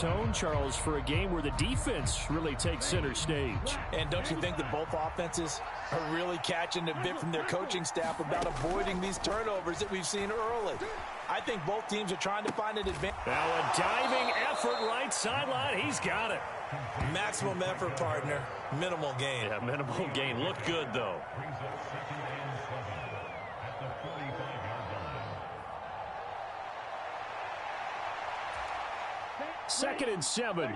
tone, Charles, for a game where the defense really takes center stage. And don't you think that both offenses are really catching a bit from their coaching staff about avoiding these turnovers that we've seen early? I think both teams are trying to find an advantage. Now a diving effort right sideline. He's got it. Maximum effort, partner. Minimal gain. Yeah, minimal gain. Looked good, though. Second and 7.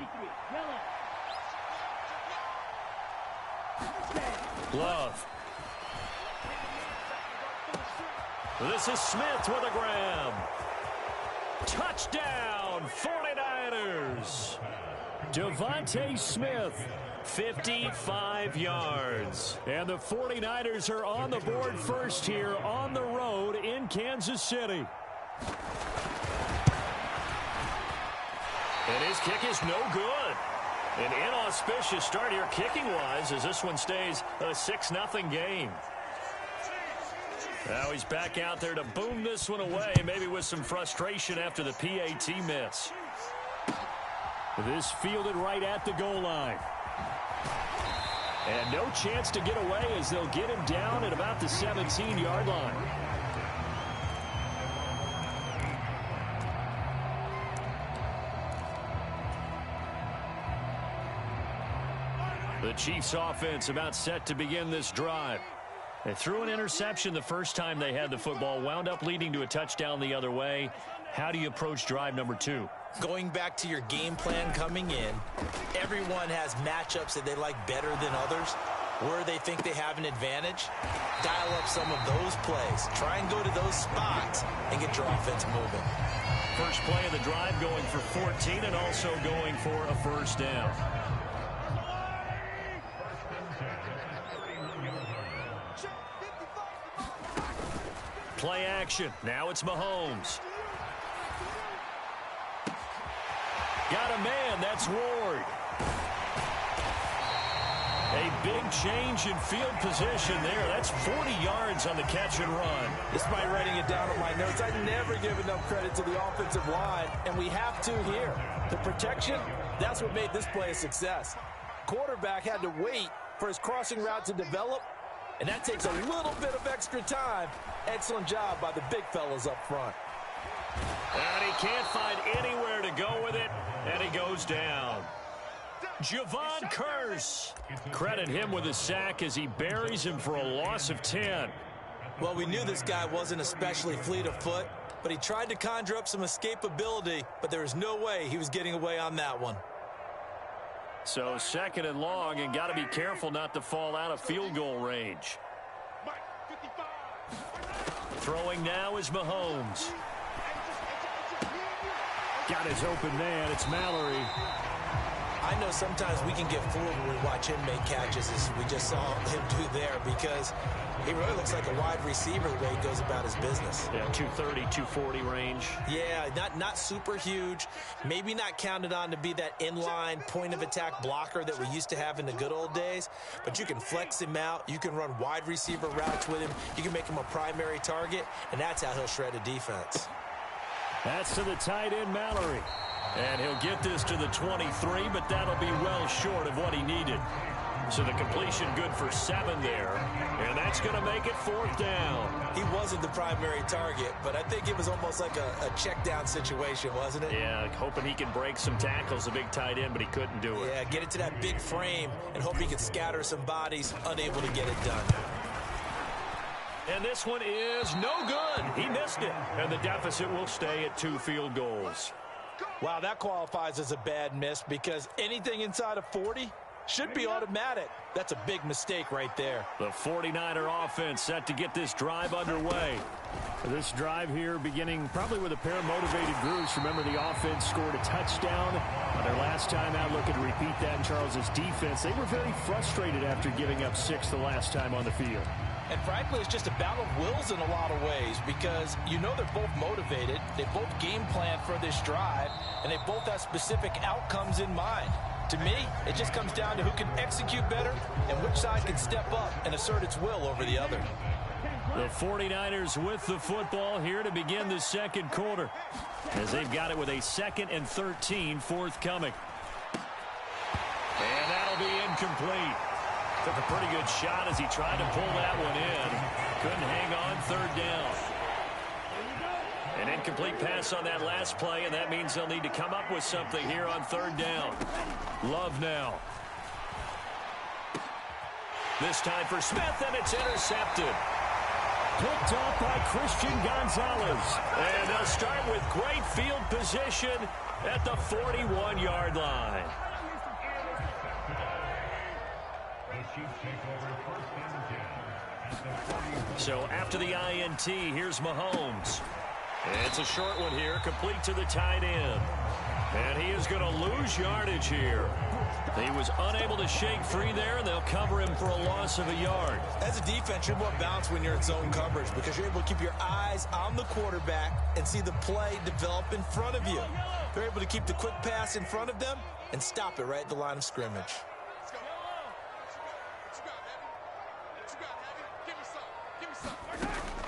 Love. This is Smith with a grab. Touchdown, 49ers. Devontae Smith, 55 yards. And the 49ers are on the board first here on the road in Kansas City. And his kick is no good. An inauspicious start here kicking-wise as this one stays a 6-0 game. Now he's back out there to boom this one away, maybe with some frustration after the PAT miss. This fielded right at the goal line. And no chance to get away as they'll get him down at about the 17-yard line. The Chiefs offense about set to begin this drive. They threw an interception the first time they had the football, wound up leading to a touchdown the other way. How do you approach drive number 2? Going back to your game plan coming in, everyone has matchups that they like better than others. Where they think they have an advantage, dial up some of those plays. Try and go to those spots and get your offense moving. First play of the drive going for 14 and also going for a first down. Play action. Now it's Mahomes. Got a man. That's Ward. A big change in field position there. That's 40 yards on the catch and run. Despite writing it down on my notes, I never give enough credit to the offensive line, and we have to here. The protection, that's what made this play a success. Quarterback had to wait for his crossing route to develop, and that takes a little bit of extra time. Excellent job by the big fellas up front. And he can't find anywhere to go with it, and he goes down. Javon Kearse. Credit him with a sack as he buries him for a loss of 10. Well, we knew this guy wasn't especially fleet of foot, but he tried to conjure up some escapability, but there was no way he was getting away on that one. So second and long, and got to be careful not to fall out of field goal range. Throwing now is Mahomes. Got his open man. It's Mallory. I know sometimes we can get fooled when we watch him make catches, as we just saw him do there, because he really looks like a wide receiver the way he goes about his business. Yeah, 230, 240 range. Yeah, not super huge. Maybe not counted on to be that inline point-of-attack blocker that we used to have in the good old days, but you can flex him out. You can run wide receiver routes with him. You can make him a primary target, and that's how he'll shred a defense. That's to the tight end, Mallory. And he'll get this to the 23, but that'll be well short of what he needed. So the completion good for 7 there, and that's going to make it 4th down. He wasn't the primary target, but I think it was almost like a check down situation, wasn't it? Yeah, hoping he can break some tackles, a big tight end, but he couldn't do it. Yeah, get it to that big frame and hope he could scatter some bodies, unable to get it done. And this one is no good. He missed it, and the deficit will stay at 2 field goals. Wow, that qualifies as a bad miss because anything inside of 40 should be automatic. That's a big mistake right there. The 49er offense set to get this drive underway. This drive here beginning probably with a pair of motivated groups. Remember, the offense scored a touchdown on their last time out. Looking to repeat that in Charles's defense. They were very frustrated after giving up 6 the last time on the field. And frankly, it's just a battle of wills in a lot of ways because you know they're both motivated. They both game plan for this drive, and they both have specific outcomes in mind. To me, it just comes down to who can execute better and which side can step up and assert its will over the other. The 49ers with the football here to begin the second quarter, as they've got it with a 2nd and 13 forthcoming. And that'll be incomplete. Took a pretty good shot as he tried to pull that one in. Couldn't hang on, 3rd down. An incomplete pass on that last play, and that means they'll need to come up with something here on 3rd down. Love now. This time for Smith, and it's intercepted. Picked up by Christian Gonzalez. And they'll start with great field position at the 41-yard line. So after the INT, here's Mahomes. It's a short one here, complete to the tight end. And he is going to lose yardage here. He was unable to shake free there, and they'll cover him for a loss of a yard. As a defense, you're more balanced when you're in zone coverage because you're able to keep your eyes on the quarterback and see the play develop in front of you. They're able to keep the quick pass in front of them and stop it right at the line of scrimmage.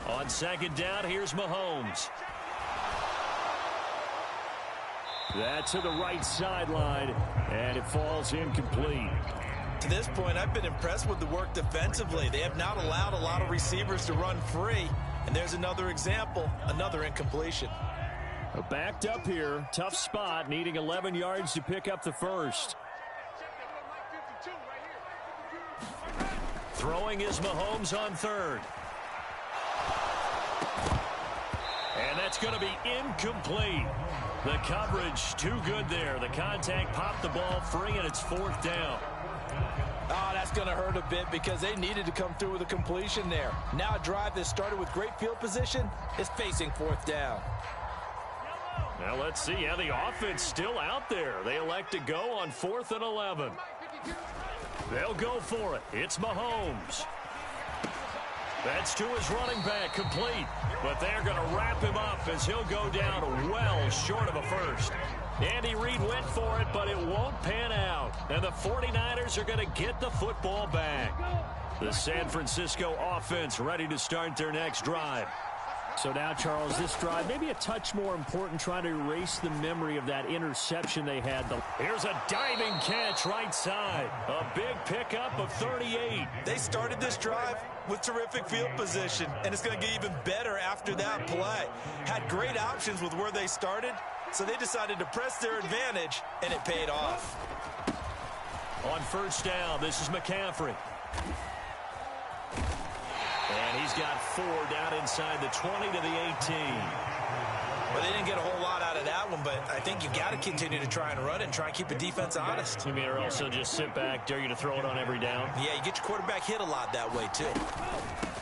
On 2nd down, here's Mahomes. That's to the right sideline, and it falls incomplete. To this point, I've been impressed with the work defensively. They have not allowed a lot of receivers to run free, and there's another example, another incompletion. Backed up here, tough spot, needing 11 yards to pick up the first. Throwing is Mahomes on 3rd. And that's going to be incomplete. The coverage too good there. The contact popped the ball free, and it's 4th down. Oh, that's going to hurt a bit because they needed to come through with a completion there. Now a drive that started with great field position is facing 4th down. Now let's see how the offense still out there. They elect to go on 4th and 11. They'll go for it. It's Mahomes. That's to his running back, complete. But they're going to wrap him up as he'll go down well short of a first. Andy Reid went for it, but it won't pan out. And the 49ers are going to get the football back. The San Francisco offense ready to start their next drive. So now, Charles, this drive maybe a touch more important, trying to erase the memory of that interception they had. Here's a diving catch right side. A big pickup of 38. They started this drive with terrific field position, and it's going to get even better after that play. Had great options with where they started, so they decided to press their advantage, and it paid off. On 1st down, this is McCaffrey. And he's got 4 down inside the 20 to the 18. Well, they didn't get a whole lot out of that one, but I think you got to continue to try and run it and try and keep the defense honest. You mean, or also just sit back, dare you to throw it on every down? Yeah, you get your quarterback hit a lot that way, too.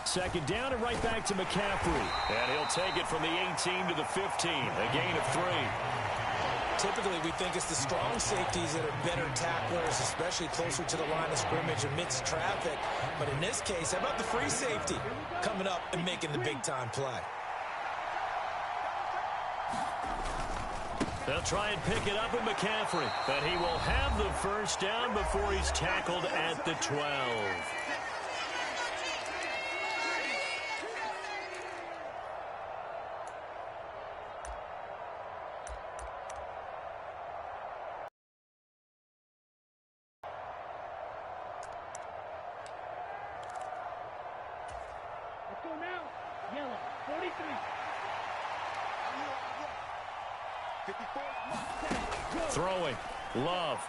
2nd down and right back to McCaffrey. And he'll take it from the 18 to the 15, a gain of 3. Typically, we think it's the strong safeties that are better tacklers, especially closer to the line of scrimmage amidst traffic. But in this case, how about the free safety coming up and making the big-time play? They'll try and pick it up with McCaffrey, but he will have the 1st down before he's tackled at the 12. Throwing, Love.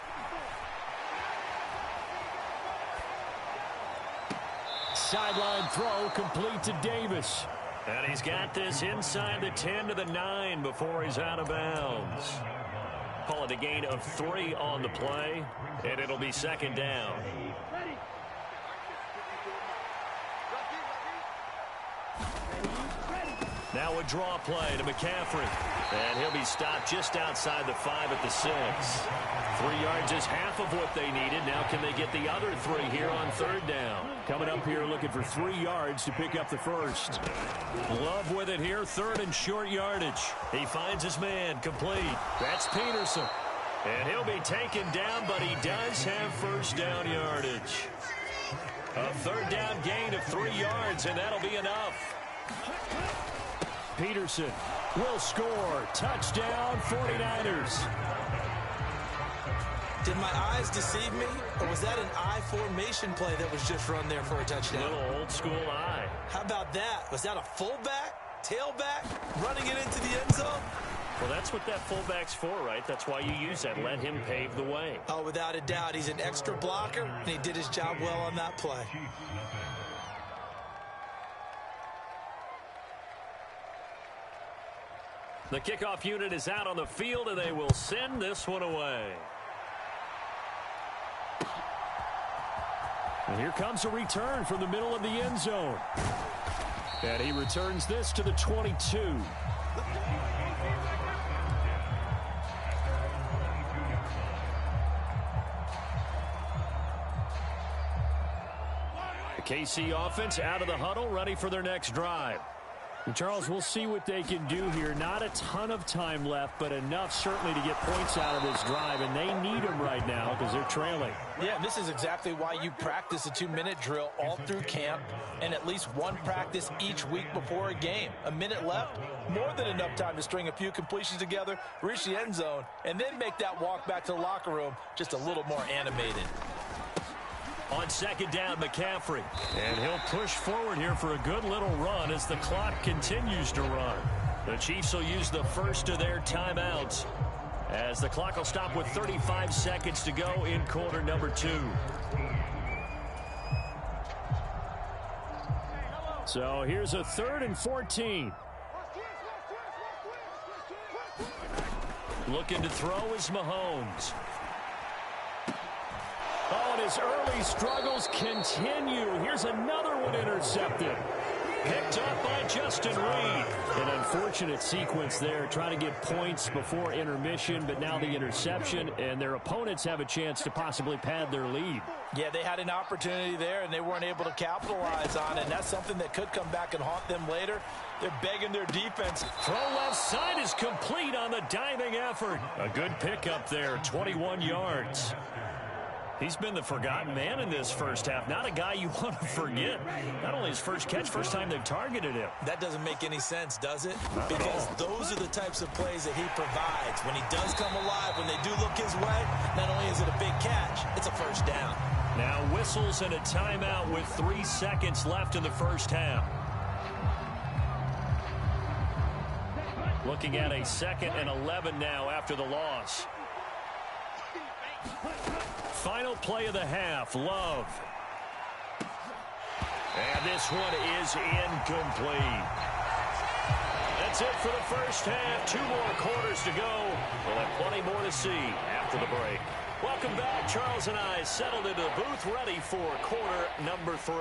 Sideline throw complete to Davis. And he's got this inside the 10 to the 9 before he's out of bounds. Call it a gain of 3 on the play, and it'll be 2nd down. Now a draw play to McCaffrey. And he'll be stopped just outside the 5 at the 6. 3 yards is half of what they needed. Now can they get the other 3 here on 3rd down? Coming up here looking for 3 yards to pick up the first. Love with it here, 3rd and short yardage. He finds his man, complete. That's Peterson. And he'll be taken down, but he does have 1st down yardage. A third down gain of 3 yards, and that'll be enough. Peterson will score. Touchdown, 49ers. Did my eyes deceive me, or was that an I formation play that was just run there for a touchdown? A little old school eye. How about that? Was that a fullback, tailback, running it into the end zone? Well, that's what that fullback's for, right? That's why you use that. Let him pave the way. Oh, without a doubt. He's an extra blocker, and he did his job well on that play. The kickoff unit is out on the field, and they will send this one away. And here comes a return from the middle of the end zone. And he returns this to the 22. The KC offense out of the huddle, ready for their next drive. And Charles, we'll see what they can do here. Not a ton of time left, but enough certainly to get points out of this drive, and they need them right now because they're trailing. Yeah, this is exactly why you practice a 2-minute drill all through camp and at least one practice each week before a game. A minute left, more than enough time to string a few completions together, reach the end zone, and then make that walk back to the locker room just a little more animated. On second down, McCaffrey. And he'll push forward here for a good little run as the clock continues to run. The Chiefs will use the first of their timeouts as the clock will stop with 35 seconds to go in quarter number 2. So here's a 3rd and 14. Looking to throw is Mahomes. Oh, and his early struggles continue. Here's another one intercepted. Picked up by Justin Reed. An unfortunate sequence there, trying to get points before intermission, but now the interception, and their opponents have a chance to possibly pad their lead. Yeah, they had an opportunity there, and they weren't able to capitalize on it, and that's something that could come back and haunt them later. They're begging their defense. Throw left side is complete on the diving effort. A good pickup there, 21 yards. He's been the forgotten man in this first half. Not a guy you want to forget. Not only his first catch, first time they've targeted him. That doesn't make any sense, does it? Because those are the types of plays that he provides. When he does come alive, when they do look his way, not only is it a big catch, it's a first down. Now whistles and a timeout with 3 seconds left in the first half. Looking at a 2nd and 11 now after the loss. Final play of the half, Love. And this one is incomplete. That's it for the first half. 2 more quarters to go. We'll have plenty more to see after the break. Welcome back. Charles and I settled into the booth, ready for quarter number 3.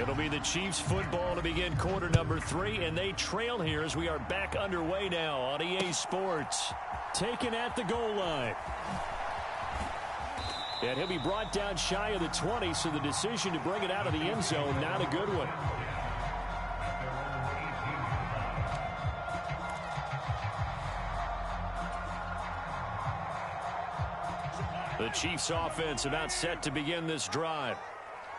It'll be the Chiefs football to begin quarter number 3, and they trail here as we are back underway now on EA Sports. Taken at the goal line. And he'll be brought down shy of the 20, so the decision to bring it out of the end zone, not a good one. The Chiefs offense about set to begin this drive.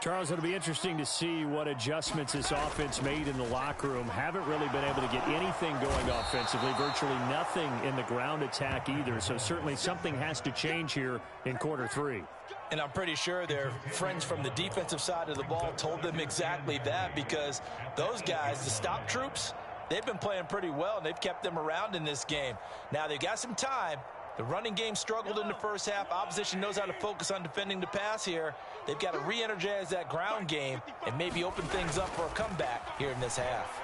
Charles, it'll be interesting to see what adjustments this offense made in the locker room. Haven't really been able to get anything going offensively, virtually nothing in the ground attack either. So certainly something has to change here in quarter 3. And I'm pretty sure their friends from the defensive side of the ball told them exactly that, because those guys, the stop troops, they've been playing pretty well, and they've kept them around in this game. Now they've got some time. The running game struggled in the first half. Opposition knows how to focus on defending the pass here. They've got to re-energize that ground game and maybe open things up for a comeback here in this half.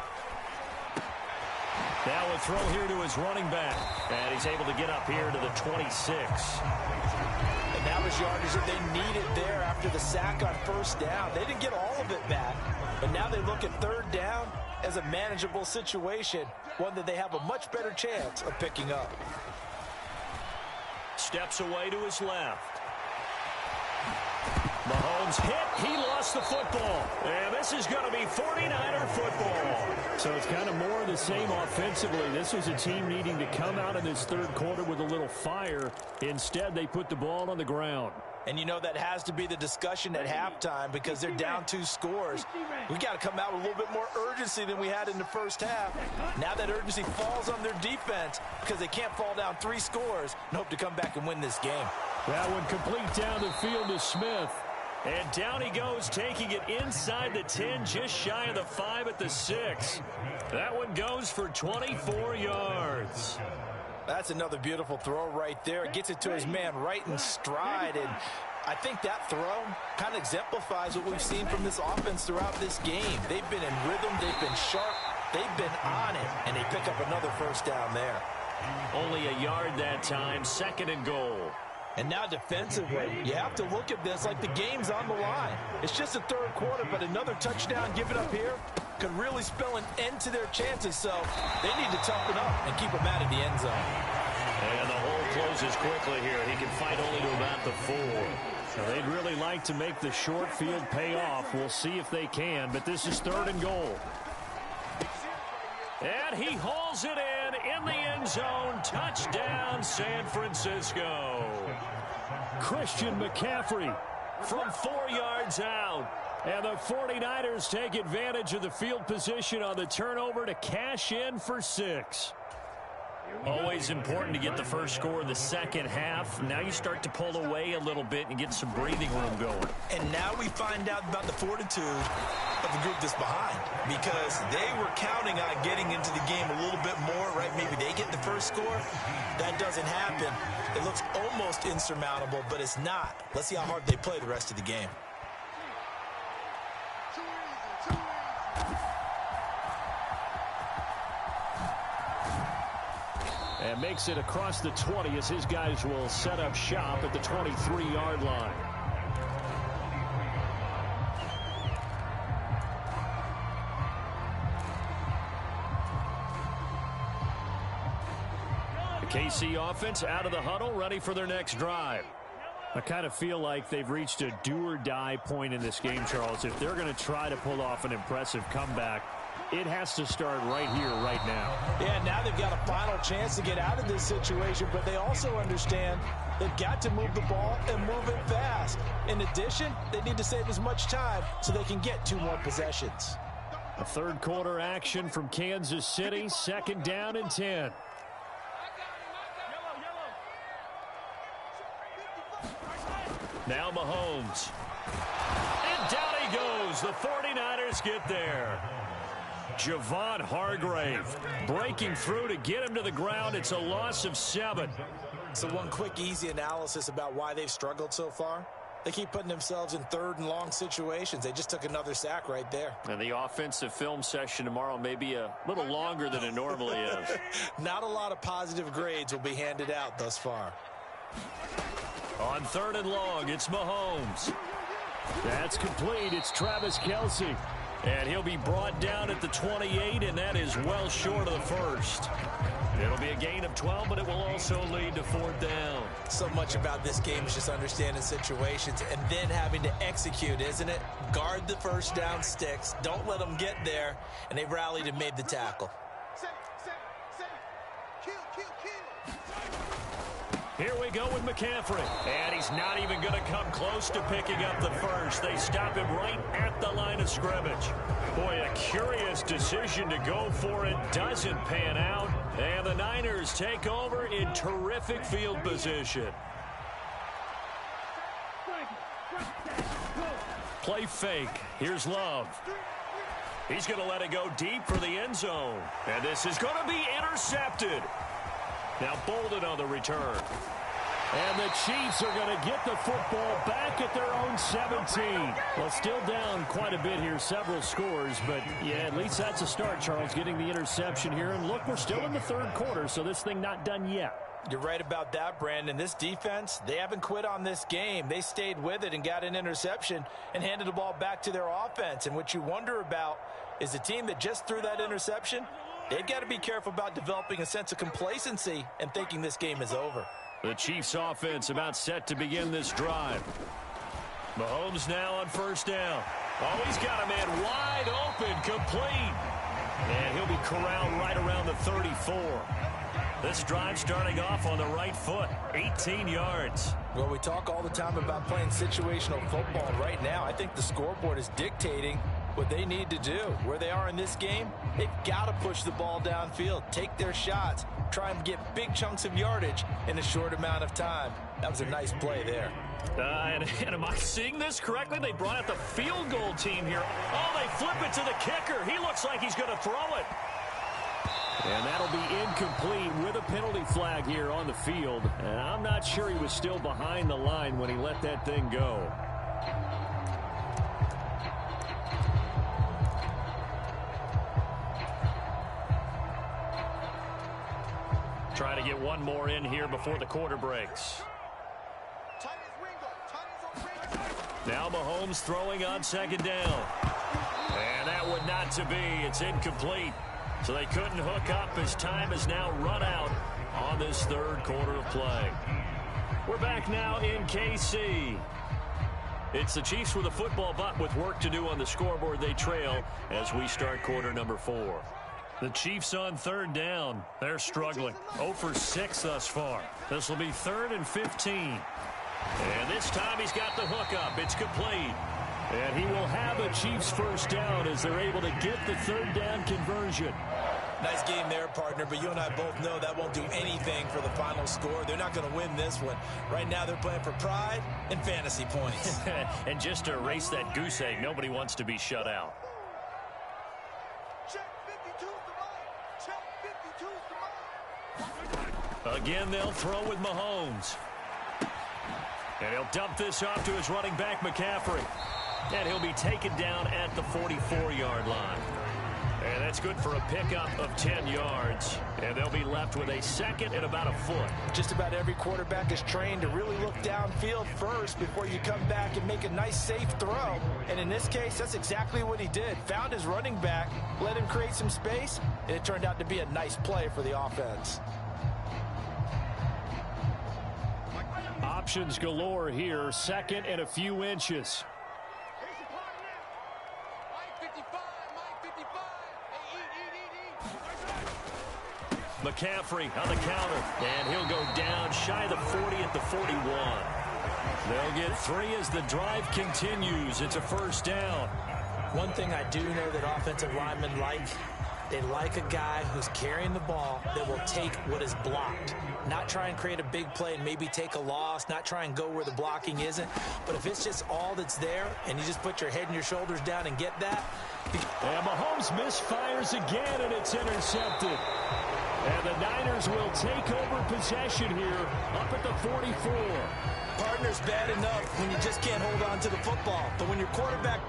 Now a throw here to his running back. And he's able to get up here to the 26. And that was yardage that they needed there after the sack on first down. They didn't get all of it back, but now they look at third down as a manageable situation, one that they have a much better chance of picking up. Steps away to his left. Mahomes hit. He lost the football. And this is going to be 49er football. So it's kind of more of the same offensively. This was a team needing to come out in this third quarter with a little fire. Instead, they put the ball on the ground. And you know that has to be the discussion at halftime because they're down 2 scores. We got to come out with a little bit more urgency than we had in the first half. Now that urgency falls on their defense because they can't fall down 3 scores and hope to come back and win this game. That one complete down the field to Smith. And down he goes, taking it inside the 10, just shy of the 5 at the 6. That one goes for 24 yards. That's another beautiful throw right there. Gets it to his man right in stride. And I think that throw kind of exemplifies what we've seen from this offense throughout this game. They've been in rhythm. They've been sharp. They've been on it. And they pick up another first down there. Only a yard that time, 2nd and goal. And now defensively, you have to look at this like the game's on the line. It's just a third quarter, but another touchdown given up here could really spell an end to their chances. So they need to toughen up and keep them out of the end zone. And the hole closes quickly here. He can fight only to about the 4. Now they'd really like to make the short field pay off. We'll see if they can, but this is 3rd and goal. And he hauls it in the end zone. Touchdown, San Francisco. Christian McCaffrey from 4 yards out. And the 49ers take advantage of the field position on the turnover to cash in for 6. Always important to get the first score in the second half. Now you start to pull away a little bit and get some breathing room going. And now we find out about the fortitude of the group that's behind, because they were counting on getting into the game a little bit more, right? Maybe they get the first score. That doesn't happen. It looks almost insurmountable, but it's not. Let's see how hard they play the rest of the game. And makes it across the 20 as his guys will set up shop at the 23-yard line. The KC offense out of the huddle, ready for their next drive. I kind of feel like they've reached a do-or-die point in this game, Charles. If they're going to try to pull off an impressive comeback, it has to start right here, right now. Yeah, now they've got a final chance to get out of this situation, but they also understand they've got to move the ball and move it fast. In addition, they need to save as much time so they can get 2 more possessions. A third quarter action from Kansas City, 2nd down and 10. Now Mahomes. And down he goes. The 49ers get there. Javon Hargrave breaking through to get him to the ground. It's a loss of 7. So one quick, easy analysis about why they've struggled so far. They keep putting themselves in 3rd and long situations. They just took another sack right there. And the offensive film session tomorrow may be a little longer than it normally is. Not a lot of positive grades will be handed out thus far. On 3rd and long, it's Mahomes. That's complete. It's Travis Kelce. And he'll be brought down at the 28, and that is well short of the first. It'll be a gain of 12, but it will also lead to 4th down. So much about this game is just understanding situations and then having to execute, isn't it? Guard the first down sticks. Don't let them get there. And they rallied and made the tackle. Here we go with McCaffrey. And he's not even going to come close to picking up the first. They stop him right at the line of scrimmage. Boy, a curious decision to go for it. Doesn't pan out. And the Niners take over in terrific field position. Play fake. Here's Love. He's going to let it go deep for the end zone. And this is going to be intercepted. Now Bolden on the return. And the Chiefs are going to get the football back at their own 17. Well, still down quite a bit here, several scores. But, yeah, at least that's a start, Charles, getting the interception here. And, look, we're still in the third quarter, so this thing not done yet. You're right about that, Brandon. This defense, they haven't quit on this game. They stayed with it and got an interception and handed the ball back to their offense. And what you wonder about is the team that just threw that interception, they've got to be careful about developing a sense of complacency and thinking this game is over. The Chiefs offense about set to begin this drive. Mahomes now on first down. Oh, he's got a man wide open, complete. And he'll be corralled right around the 34. This drive starting off on the right foot, 18 yards. Well, we talk all the time about playing situational football. Right now, I think the scoreboard is dictating what they need to do. Where they are in this game, they've got to push the ball downfield, take their shots, try and get big chunks of yardage in a short amount of time. That was a nice play there. And am I seeing this correctly? They brought out the field goal team here. Oh, they flip it to the kicker. He looks like he's going to throw it. And that'll be incomplete with a penalty flag here on the field. And I'm not sure he was still behind the line when he let that thing go. Trying to get one more in here before the quarter breaks. Now Mahomes throwing on second down. And that would not to be. It's incomplete. So they couldn't hook up as time has now run out on this third quarter of play. We're back now in KC. It's the Chiefs with a football, but with work to do on the scoreboard. They trail as we start quarter number 4. The Chiefs on third down. They're struggling. 0 for 6 thus far. This will be 3rd and 15. And this time he's got the hookup. It's complete. And he will have a Chiefs first down as they're able to get the third down conversion. Nice game there, partner, but you and I both know that won't do anything for the final score. They're not going to win this one. Right now they're playing for pride and fantasy points. And just to erase that goose egg, nobody wants to be shut out. Again, they'll throw with Mahomes. And he'll dump this off to his running back, McCaffrey. And he'll be taken down at the 44-yard line. And that's good for a pickup of 10 yards. And they'll be left with a second and about a foot. Just about every quarterback is trained to really look downfield first before you come back and make a nice, safe throw. And in this case, that's exactly what he did. Found his running back, let him create some space, and it turned out to be a nice play for the offense. Options galore here. Second and a few inches. McCaffrey on the counter, and he'll go down shy of the 40 at the 41. They'll get 3 as the drive continues. It's a first down. One thing I do know that offensive linemen like, they like a guy who's carrying the ball that will take what is blocked. Not try and create a big play and maybe take a loss, not try and go where the blocking isn't. But if it's just all that's there and you just put your head and your shoulders down and get that. And Mahomes misfires again, and it's intercepted. And the Niners will take over possession here up at the 44. Partner's bad enough when you just can't hold on to the football. But when your quarterback...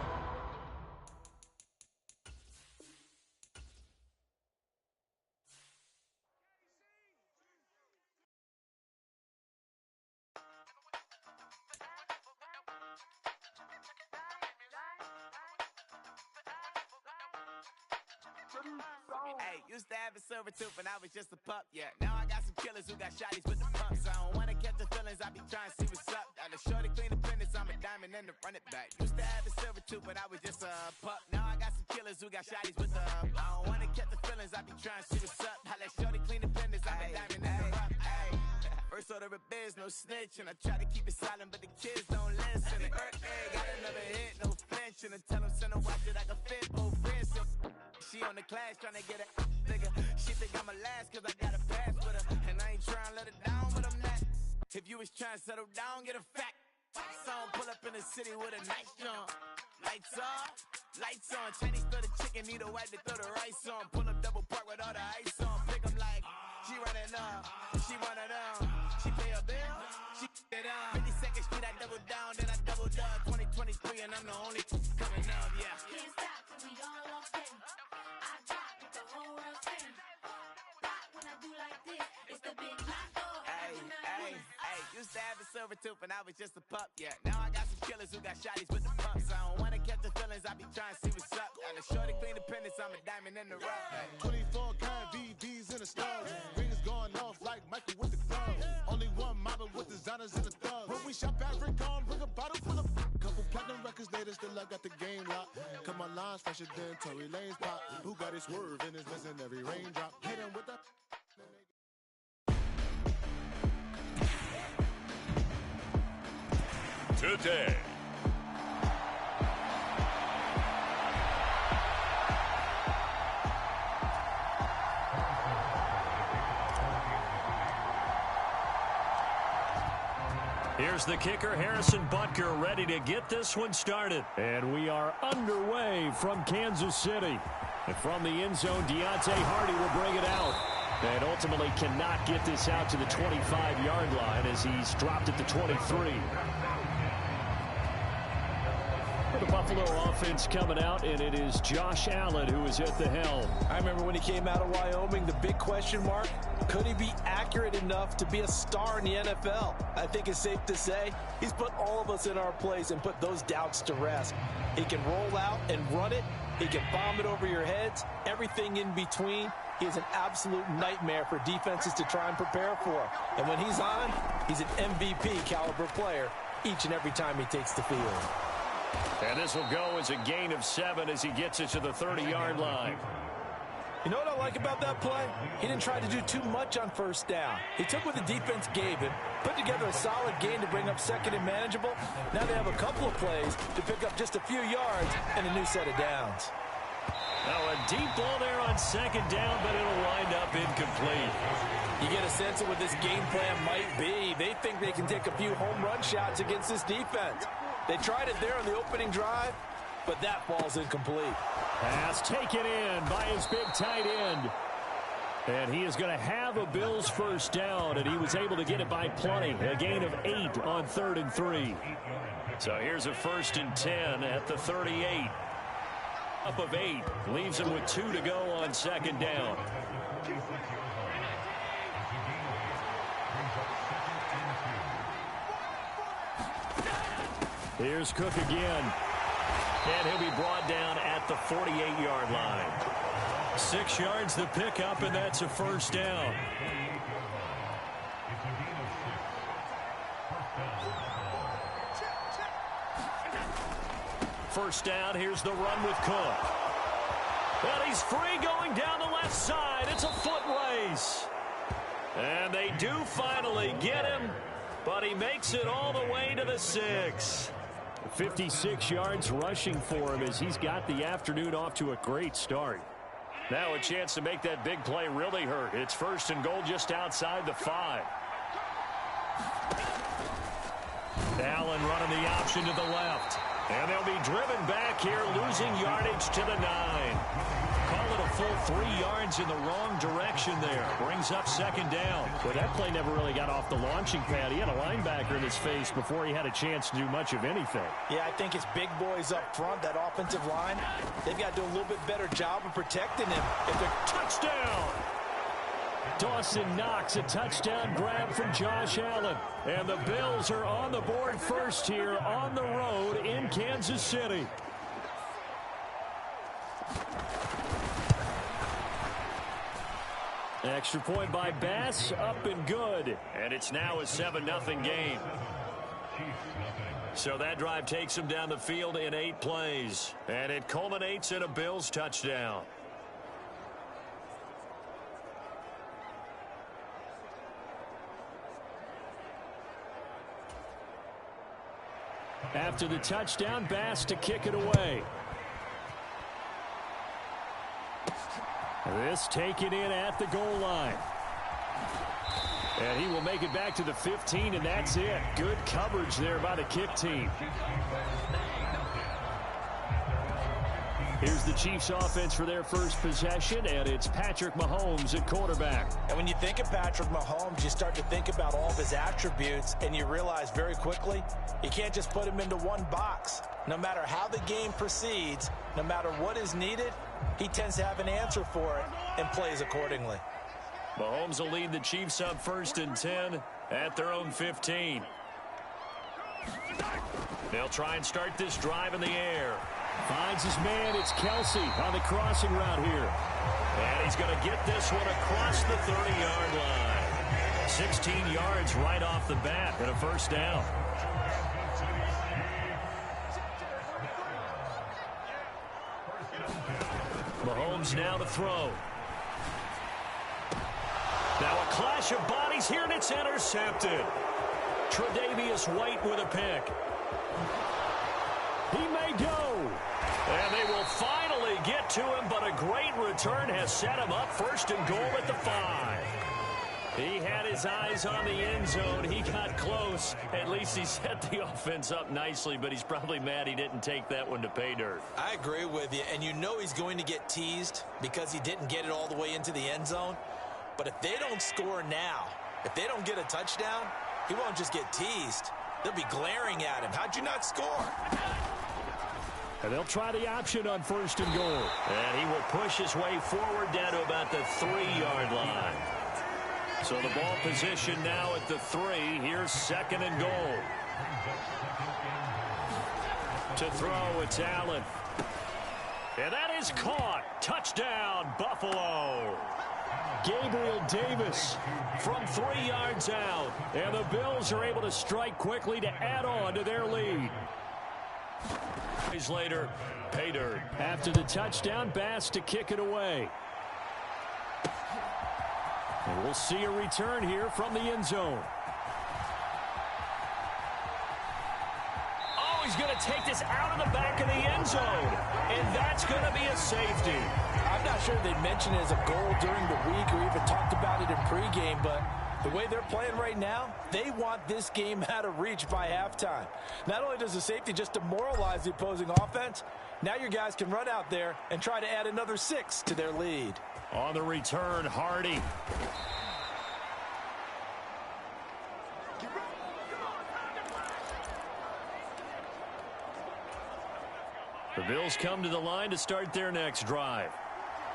Hey, used to have a silver tooth when I was just a pup, yeah. Now I got some killers who got shotties with the pumps. I don't wanna catch the feelings, I be trying to see what's up. Got a shorty clean the business, I'm a diamond and to run it back. Used to have a silver tooth when I was just a pup. Now I got some killers who got shotties with the I don't wanna catch the feelings, I be trying to see what's up. I let shorty clean the business, I'm a diamond and to rough. First order of biz, no snitch, and I try to keep it silent, but the kids don't listen. And got another hit, no flinch, and I tell them send a watch that I can fit both wrists. She on the class trying to get a nigga. She think I'm a last cause I got a pass with her. And I ain't trying to let her down, but I'm not. If you was trying to settle down, get a fact. Song pull up in the city with a nice jump. Lights off, lights on. Chinese throw the chicken, need a wipe to throw the rice on. Pull up double park with all the ice on. Pick 'em like, she running up, she one of them. She pay a bill, she it up. 52nd Street, I double down, then I doubled up. 2023 and I'm the only coming up, yeah. Can't stop till we all lost in. I drop with the whole world spin. Rock when I do like this, it's the big block door. Hey, used to have a silver tooth when I was just a pup, yeah. Now I got some killers who got shotties with the pumps. I don't wanna catch the feelings, I be trying to see what's up. Got a shorty clean the pennies, I'm a diamond in the rough. 24 karat VVs in the stars. Rings going off like Michael with the glove. Only one model with designers in the thugs. When we shop at Rick on, bring a bottle full of couple still I got the game locked. Cut my lines fresher than Tory Lane's pop. Who got it swerve and is missing every raindrop. Hit him with the... Today. Here's the kicker, Harrison Butker, ready to get this one started. And we are underway from Kansas City. And from the end zone, Deontay Hardy will bring it out. And ultimately cannot get this out to the 25-yard line as he's dropped at the 23. The Buffalo offense coming out, and it is Josh Allen who is at the helm. I remember when he came out of Wyoming, the big question mark, could he be accurate enough to be a star in the NFL? I think it's safe to say he's put all of us in our place and put those doubts to rest. He can roll out and run it. He can bomb it over your heads. Everything in between. He is an absolute nightmare for defenses to try and prepare for. And when he's on, he's an MVP caliber player each and every time he takes the field. And this will go as a gain of 7 as he gets it to the 30-yard line. You know what I like about that play? He didn't try to do too much on first down. He took what the defense gave him, put together a solid gain to bring up second and manageable. Now they have a couple of plays to pick up just a few yards and a new set of downs. Now a deep ball there on second down, but it'll wind up incomplete. You get a sense of what this game plan might be. They think they can take a few home run shots against this defense. They tried it there on the opening drive, but that ball's incomplete. Pass taken in by his big tight end. And he is going to have a Bills first down, and he was able to get it by plenty. A gain of 8 on 3rd and 3. So here's a 1st and 10 at the 38. Up of 8. Leaves him with 2 to go on 2nd down. Here's Cook again. And he'll be brought down at the 48-yard line. 6 yards the pickup, and that's a first down. First down, here's the run with Cook. And he's free going down the left side. It's a foot race. And they do finally get him, but he makes it all the way to the 6. 56 yards rushing for him as he's got the afternoon off to a great start. Now a chance to make that big play really hurt. It's 1st and goal just outside the 5. Allen running the option to the left. And they'll be driven back here, losing yardage to the 9. Call it a full 3 yards in the wrong direction there. Brings up 2nd down. Well, that play never really got off the launching pad. He had a linebacker in his face before he had a chance to do much of anything. Yeah, I think it's big boys up front, that offensive line. They've got to do a little bit better job of protecting him. If they're touchdown! Dawson Knox, a touchdown grab from Josh Allen. And the Bills are on the board first here on the road in Kansas City. Extra point by Bass, up and good. And it's now a 7-0 game. So that drive takes him down the field in 8 plays. And it culminates in a Bills touchdown. After the touchdown, Bass to kick it away. This taken in at the goal line. And he will make it back to the 15, and that's it. Good coverage there by the kick team. Here's the Chiefs offense for their first possession, and it's Patrick Mahomes at quarterback. And when you think of Patrick Mahomes, you start to think about all of his attributes, and you realize very quickly, you can't just put him into one box. No matter how the game proceeds, no matter what is needed, he tends to have an answer for it and plays accordingly. Mahomes will lead the Chiefs up 1st and 10 at their own 15. They'll try and start this drive in the air. Finds his man. It's Kelsey on the crossing route here. And he's going to get this one across the 30-yard line. 16 yards right off the bat and a first down. Mahomes now to throw. Now a clash of bodies here, and it's intercepted. Tre'Davious White with a pick. He may go. And they will finally get to him, but a great return has set him up first and goal at the 5. He had his eyes on the end zone. He got close. At least he set the offense up nicely, but he's probably mad he didn't take that one to pay dirt. I agree with you, and you know he's going to get teased because he didn't get it all the way into the end zone. But if they don't score now, if they don't get a touchdown, he won't just get teased. They'll be glaring at him. How'd you not score? And they'll try the option on first and goal. And he will push his way forward down to about the 3-yard line. So the ball position now at the 3. Here's second and goal. To throw, it's Allen. And that is caught. Touchdown, Buffalo. Gabriel Davis from 3 yards out. And the Bills are able to strike quickly to add on to their lead. Later, pay dirt. After the touchdown, Bass to kick it away. And we'll see a return here from the end zone. Oh, he's going to take this out of the back of the end zone. And that's going to be a safety. I'm not sure they mentioned it as a goal during the week or even talked about it in pregame, but the way they're playing right now, they want this game out of reach by halftime. Not only does the safety just demoralize the opposing offense, now your guys can run out there and try to add another 6 to their lead. On the return, Hardy. The Bills come to the line to start their next drive.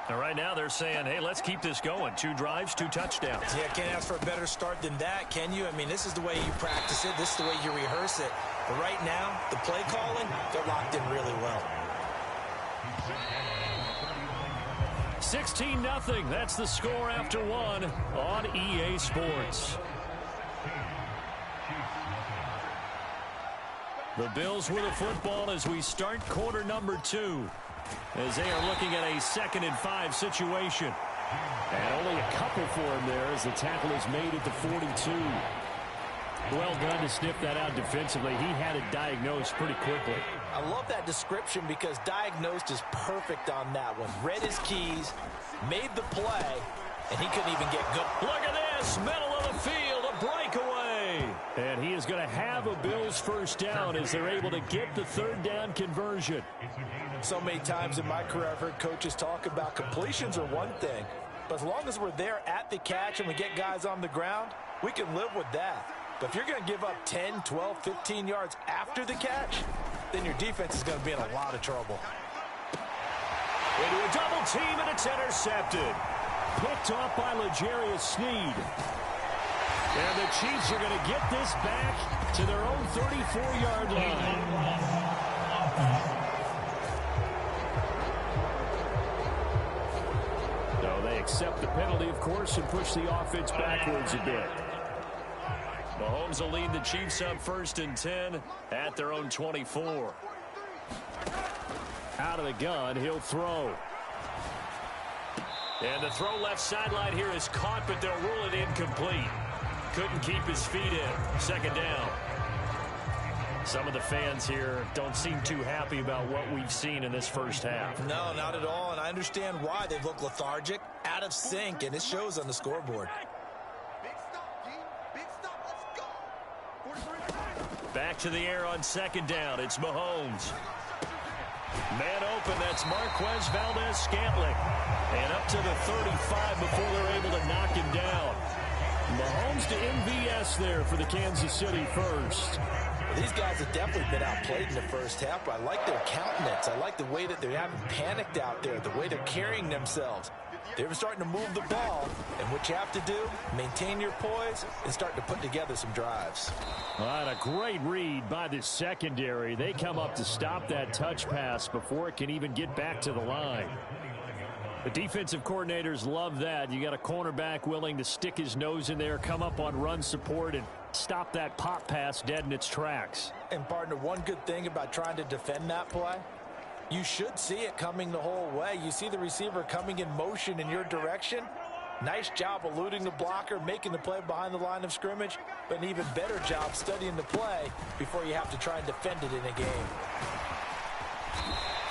And right now they're saying, hey, let's keep this going. 2 drives, 2 touchdowns. Yeah, can't ask for a better start than that, can you? I mean, this is the way you practice it. This is the way you rehearse it. But right now, the play calling, they're locked in really well. 16-0. That's the score after 1 on EA Sports. The Bills with a football as we start quarter number 2. As they are looking at a 2nd and 5 situation. And only a couple for him there as the tackle is made at the 42. Well done to sniff that out defensively. He had it diagnosed pretty quickly. I love that description because diagnosed is perfect on that one. Read his keys, made the play, and he couldn't even get good. Look at this, middle of the field, a breakaway. And he is going to have a Bills first down as they're able to get the 3rd down conversion. So many times in my career I've heard coaches talk about completions are one thing, but as long as we're there at the catch and we get guys on the ground, we can live with that. But if you're going to give up 10, 12, 15 yards after the catch, then your defense is going to be in a lot of trouble. Into a double team, and it's intercepted. Picked off by L'Jarius Sneed. And the Chiefs are going to get this back to their own 34-yard line. No, they accept the penalty, of course, and push the offense backwards a bit. Mahomes will lead the Chiefs up 1st and 10 at their own 24. Out of the gun, he'll throw. And the throw left sideline here is caught, but they'll rule it incomplete. Couldn't keep his feet in. 2nd down. Some of the fans here don't seem too happy about what we've seen in this first half. No, not at all, and I understand why. They've looked lethargic, out of sync, and it shows on the scoreboard. Back to the air on 2nd down. It's Mahomes. Man open, that's Marquez Valdes-Scantling. And up to the 35 before they're able to knock him down. Mahomes to MVS there for the Kansas City first. These guys have definitely been outplayed in the first half, but I like their countenance. I like the way that they haven't panicked out there, the way they're carrying themselves. They're starting to move the ball, and what you have to do, maintain your poise and start to put together some drives. All right, a great read by the secondary. They come up to stop that touch pass before it can even get back to the line. The defensive coordinators love that. You got a cornerback willing to stick his nose in there, come up on run support, and stop that pop pass dead in its tracks. And partner, one good thing about trying to defend that play, You should see it coming the whole way. You see the receiver coming in motion in your direction. Nice job eluding the blocker, making the play behind the line of scrimmage, but an even better job studying the play before you have to try and defend it in a game.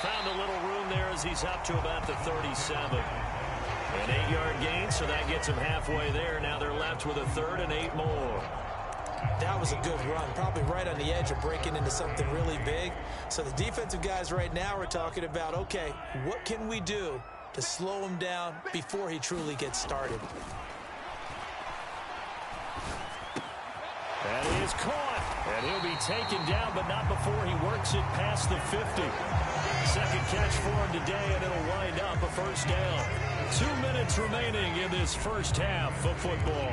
Found a little room there as he's up to about the 37. An 8-yard gain, so that gets him halfway there. Now they're left with a 3rd and 8 more. That was a good run, probably right on the edge of breaking into something really big. So the defensive guys right now are talking about, okay, what can we do to slow him down before he truly gets started? That is caught, and he'll be taken down, but not before he works it past the 50. Second catch for him today, and it'll wind up a first down. 2 minutes remaining in this first half of football.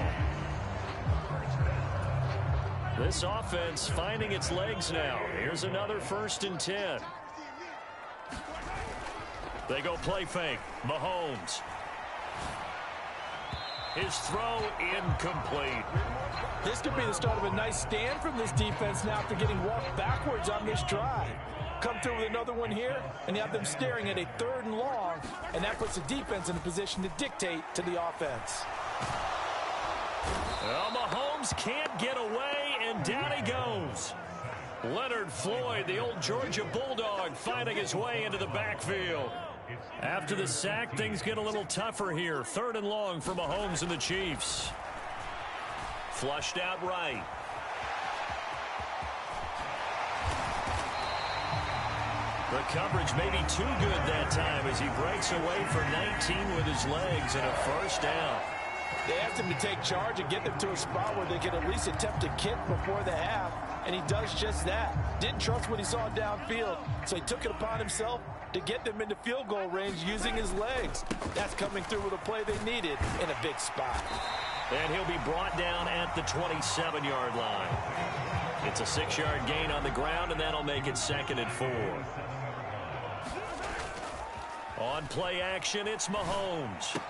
This offense finding its legs now. Here's another 1st and 10. They go play fake. Mahomes. His throw incomplete. This could be the start of a nice stand from this defense now after getting walked backwards on this drive. Come through with another one here, and you have them staring at a 3rd and long, and that puts the defense in a position to dictate to the offense. Well, Mahomes can't get away, and down he goes. Leonard Floyd, the old Georgia Bulldog, finding his way into the backfield. After the sack, things get a little tougher here. 3rd and long for Mahomes and the Chiefs. Flushed out right. The coverage may be too good that time as he breaks away for 19 with his legs and a first down. They asked him to take charge and get them to a spot where they could at least attempt a kick before the half, and he does just that. Didn't trust what he saw downfield, so he took it upon himself to get them into field goal range using his legs. That's coming through with a play they needed in a big spot. And he'll be brought down at the 27-yard line. It's a 6-yard gain on the ground, and that'll make it 2nd and 4. On play action, it's Mahomes.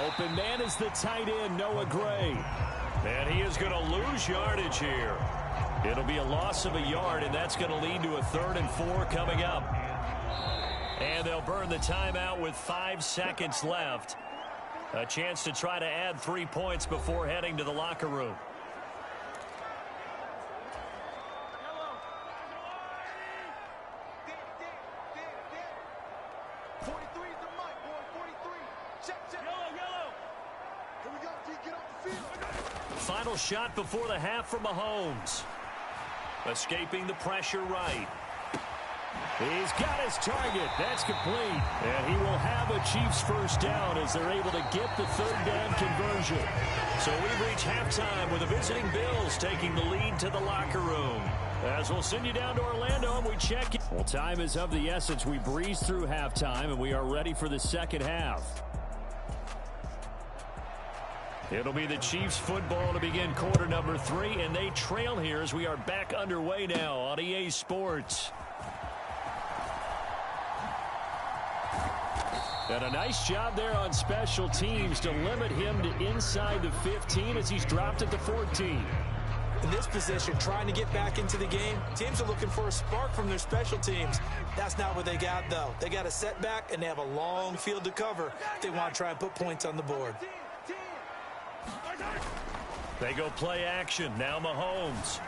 Open man is the tight end, Noah Gray. And he is going to lose yardage here. It'll be a loss of a yard, and that's going to lead to a 3rd and 4 coming up. And they'll burn the timeout with 5 seconds left. A chance to try to add 3 points before heading to the locker room. Final shot before the half from Mahomes. Escaping the pressure right. He's got his target. That's complete. And he will have a Chiefs first down as they're able to get the 3rd down conversion. So we reach halftime with the visiting Bills taking the lead to the locker room. As we'll send you down to Orlando and we check. Well, time is of the essence. We breeze through halftime and we are ready for the second half. It'll be the Chiefs football to begin quarter number 3, and they trail here as we are back underway now on EA Sports. And a nice job there on special teams to limit him to inside the 15 as he's dropped at the 14. In this position, trying to get back into the game, teams are looking for a spark from their special teams. That's not what they got, though. They got a setback, and they have a long field to cover if they want to try and put points on the board. They go play action. Now Mahomes.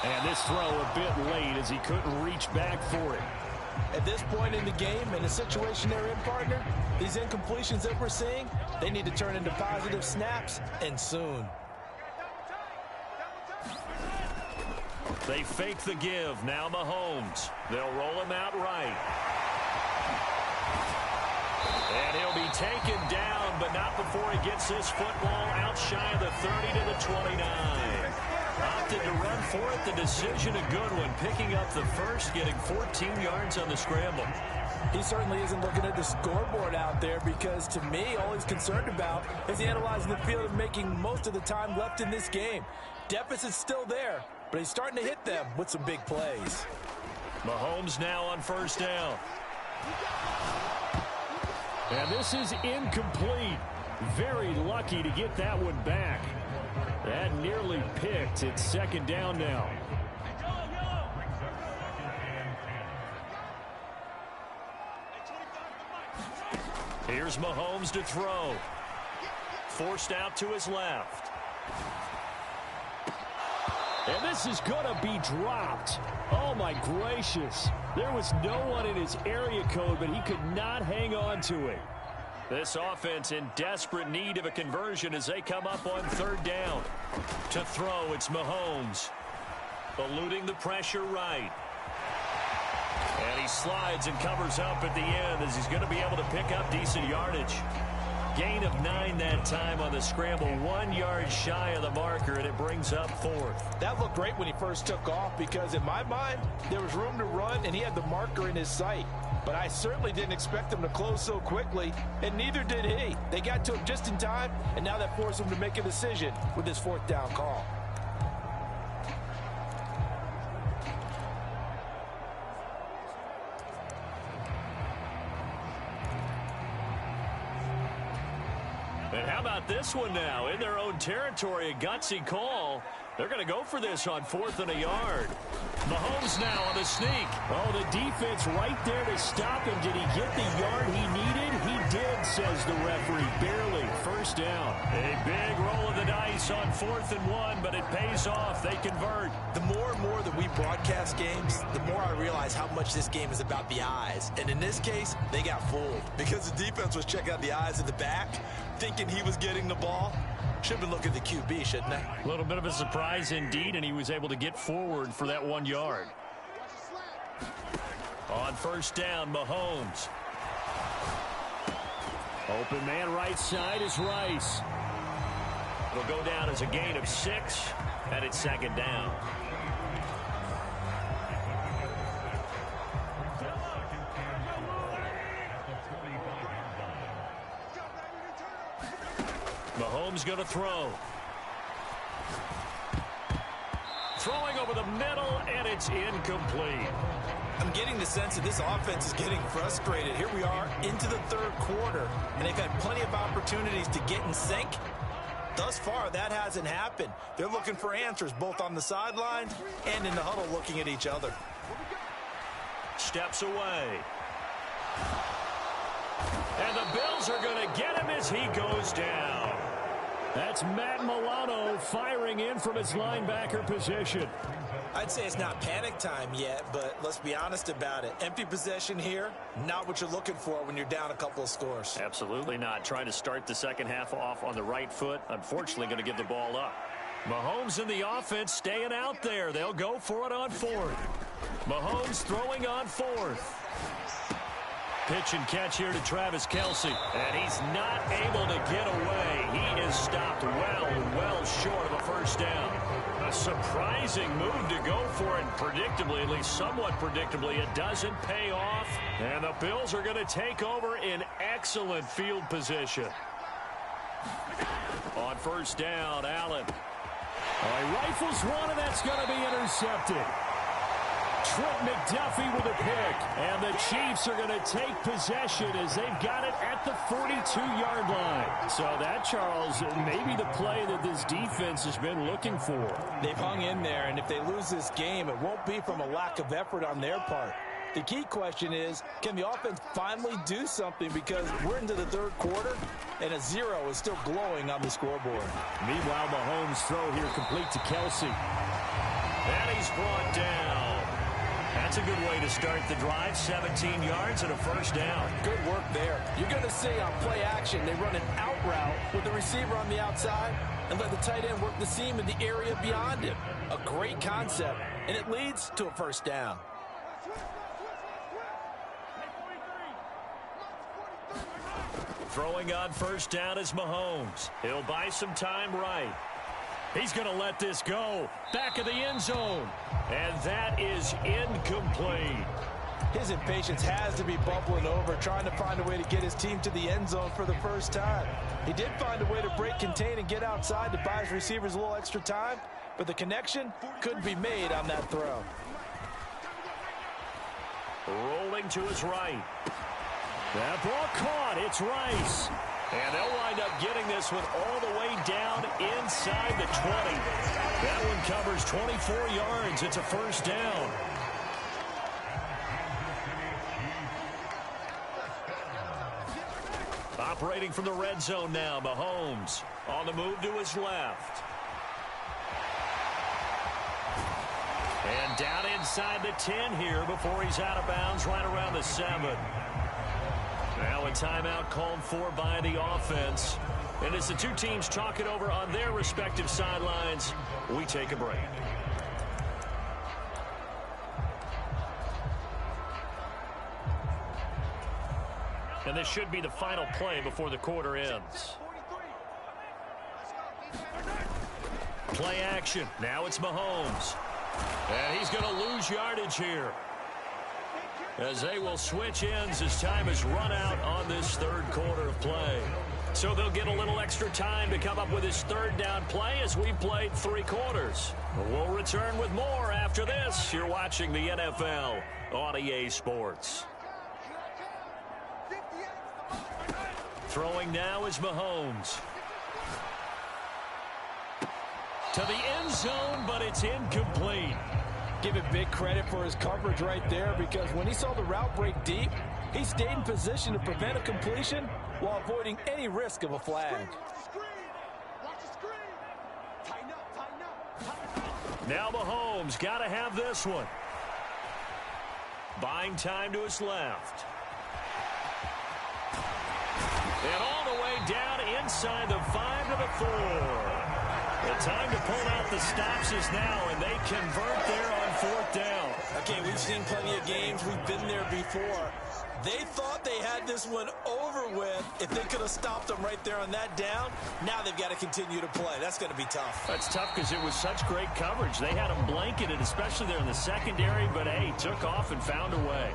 And this throw a bit late as he couldn't reach back for it. At this point in the game, in the situation they're in, partner, these incompletions that we're seeing, they need to turn into positive snaps, and soon. They fake the give. Now Mahomes. They'll roll him out right. And he'll be taken down, but not before he gets this football out shy of the 30 to the 29. Opted to run for it. The decision a good one. Picking up the first, getting 14 yards on the scramble. He certainly isn't looking at the scoreboard out there because, to me, all he's concerned about is analyzing the field and making most of the time left in this game. Deficit's still there, but he's starting to hit them with some big plays. Mahomes now on first down. And this is incomplete. Very lucky to get that one back. That nearly picked. It's second down now. Here's Mahomes to throw. Forced out to his left. And this is going to be dropped. Oh, my gracious. There was no one in his area code, but he could not hang on to it. This offense in desperate need of a conversion as they come up on third down. To throw, it's Mahomes. Eluding the pressure right. And he slides and covers up at the end as he's going to be able to pick up decent yardage. Gain of 9 that time on the scramble. 1 yard shy of the marker, and it brings up fourth. That looked great when he first took off because in my mind, there was room to run and he had the marker in his sight. But I certainly didn't expect him to close so quickly, and neither did he. They got to him just in time, and now that forced him to make a decision with his fourth down call. And how about this one now? In their own territory, a gutsy call. They're going to go for this on 4th and a yard. Mahomes now on the sneak. Oh, the defense right there to stop him. Did he get the yard he needed? He did, says the referee. Barely. First down. A big roll of the dice on 4th and 1, but it pays off. They convert. The more and more that we broadcast games, the more I realize how much this game is about the eyes. And in this case, they got fooled because the defense was checking out the eyes at the back, thinking he was getting the ball. Should have been looking at the QB, shouldn't they? A little bit of a surprise indeed, and he was able to get forward for that 1 yard. On first down, Mahomes. Open man right side is Rice. It'll go down as a gain of 6, and it's second down. Mahomes going to throw. Throwing over the middle, and it's incomplete. I'm getting the sense that this offense is getting frustrated. Here we are into the third quarter, and they've had plenty of opportunities to get in sync. Thus far, that hasn't happened. They're looking for answers both on the sidelines and in the huddle looking at each other. Steps away. And the Bills are going to get him as he goes down. That's Matt Milano firing in from his linebacker position. I'd say it's not panic time yet, but let's be honest about it. Empty possession here, not what you're looking for when you're down a couple of scores. Absolutely not. Trying to start the second half off on the right foot. Unfortunately, going to give the ball up. Mahomes and the offense staying out there. They'll go for it on 4th. Mahomes throwing on 4th. Pitch and catch here to Travis Kelce. And he's not able to get away. He is stopped well short of a first down. A surprising move to go for it. Predictably, at least somewhat predictably, it doesn't pay off. And the Bills are going to take over in excellent field position. On first down, Allen. He rifles one, and that's going to be intercepted. Trent McDuffie with a pick. And the Chiefs are going to take possession as they've got it at the 42-yard line. So that, Charles, may be the play that this defense has been looking for. They've hung in there, and if they lose this game, it won't be from a lack of effort on their part. The key question is, can the offense finally do something, because we're into the third quarter, and a 0 is still glowing on the scoreboard. Meanwhile, Mahomes' throw here complete to Kelce. And he's brought down. That's a good way to start the drive. 17 yards and a first down. Good work there. You're going to see on play action, they run an out route with the receiver on the outside and let the tight end work the seam in the area beyond him. A great concept, and it leads to a first down. Throwing on first down is Mahomes. He'll buy some time right. He's going to let this go. Back of the end zone. And that is incomplete. His impatience has to be bubbling over, trying to find a way to get his team to the end zone for the first time. He did find a way to break, contain, and get outside to buy his receivers a little extra time, but the connection couldn't be made on that throw. Rolling to his right. That ball caught. It's Rice. And they'll wind up getting this one all the way down inside the 20. That one covers 24 yards. It's a first down. Operating from the red zone now, Mahomes on the move to his left. And down inside the 10 here before he's out of bounds right around the 7. Now a timeout called for by the offense. And as the two teams talk it over on their respective sidelines, we take a break. And this should be the final play before the quarter ends. Play action. Now it's Mahomes. And he's going to lose yardage here, as they will switch ends as time has run out on this third quarter of play. So they'll get a little extra time to come up with his third down play as we've played 3 quarters. We'll return with more after this. You're watching the NFL on EA Sports. Throwing now is Mahomes. To the end zone, but it's incomplete. Give it big credit for his coverage right there, because when he saw the route break deep, he stayed in position to prevent a completion while avoiding any risk of a flag. Now Mahomes got to have this one. Buying time to his left. And all the way down inside the 5 to the 4. The time to pull out the stops is now, and they convert there on 4th down. Okay, we've seen plenty of games. We've been there before. They thought they had this one over with if they could have stopped them right there on that down. Now they've got to continue to play. That's going to be tough. That's tough because it was such great coverage. They had them blanketed, especially there in the secondary, but, hey, took off and found a way.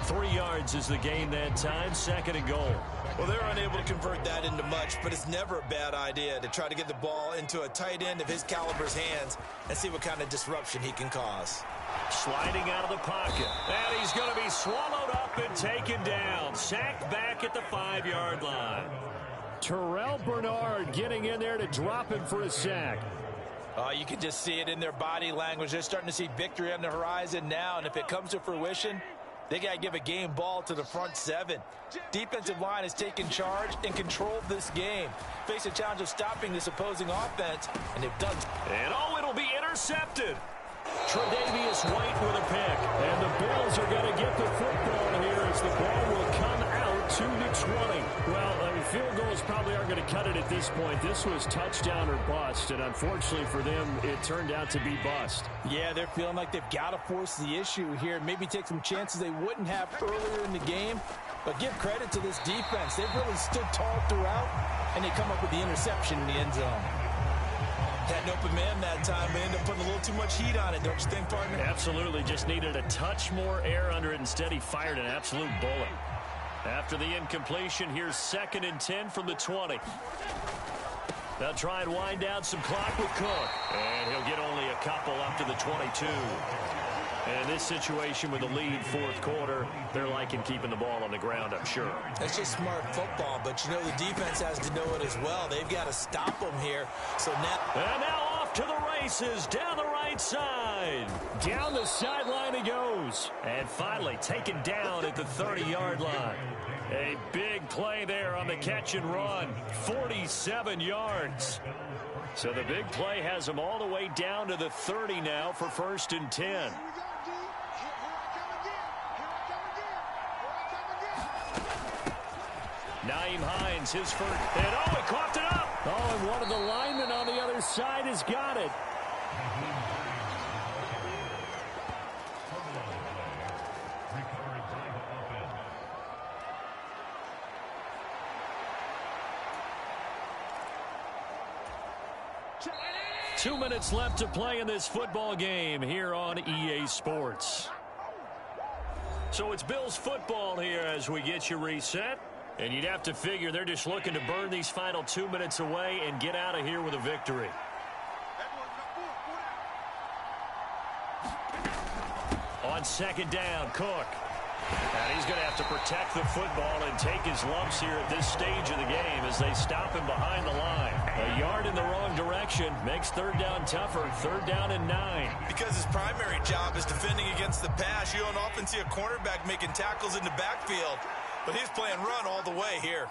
3 yards is the gain that time, 2nd and goal. Well, they're unable to convert that into much, but it's never a bad idea to try to get the ball into a tight end of his caliber's hands and see what kind of disruption he can cause. Sliding out of the pocket. And he's going to be swallowed up and taken down. Sacked back at the 5-yard line. Terrell Bernard getting in there to drop him for a sack. You can just see it in their body language. They're starting to see victory on the horizon now, and if it comes to fruition, they got to give a game ball to the front 7. Defensive line has taken charge and controlled this game. Face a challenge of stopping this opposing offense, and they've done. And it'll be intercepted. Tre'Davious White with a pick. And the Bills are going to get the football here as the ball will come out to the 20. Well, field goals probably aren't going to cut it at this point. This was touchdown or bust, and unfortunately for them, it turned out to be bust. Yeah, they're feeling like they've got to force the issue here, maybe take some chances they wouldn't have earlier in the game. But give credit to this defense. They've really stood tall throughout, and they come up with the interception in the end zone. Had an open man that time, and ended up putting a little too much heat on it, don't you think, partner? Absolutely. Just needed a touch more air under it. Instead, he fired an absolute bullet. After the incompletion, here's 2nd and 10 from the 20. They'll try and wind down some clock with Cook. And he'll get only a couple up to the 22. And in this situation with the lead 4th quarter, they're liking keeping the ball on the ground, I'm sure. That's just smart football, but you know the defense has to know it as well. They've got to stop them here. So now... And now off to the races down the right side. Down the sideline he goes. And finally taken down at the 30-yard line. A big play there on the catch and run. 47 yards. So the big play has him all the way down to the 30 now for 1st and 10. Nyheim Hines, his first, and he coughed it up. Oh, and one of the linemen on the other side has got it. Two minutes left to play in this football game here on EA Sports. So it's Bills football here as we get you reset. And you'd have to figure they're just looking to burn these final 2 minutes away and get out of here with a victory. On 2nd down, Cook. And he's going to have to protect the football and take his lumps here at this stage of the game as they stop him behind the line. A yard in the wrong direction makes 3rd down tougher. 3rd down and 9. Because his primary job is defending against the pass. You don't often see a cornerback making tackles in the backfield. But he's playing run all the way here.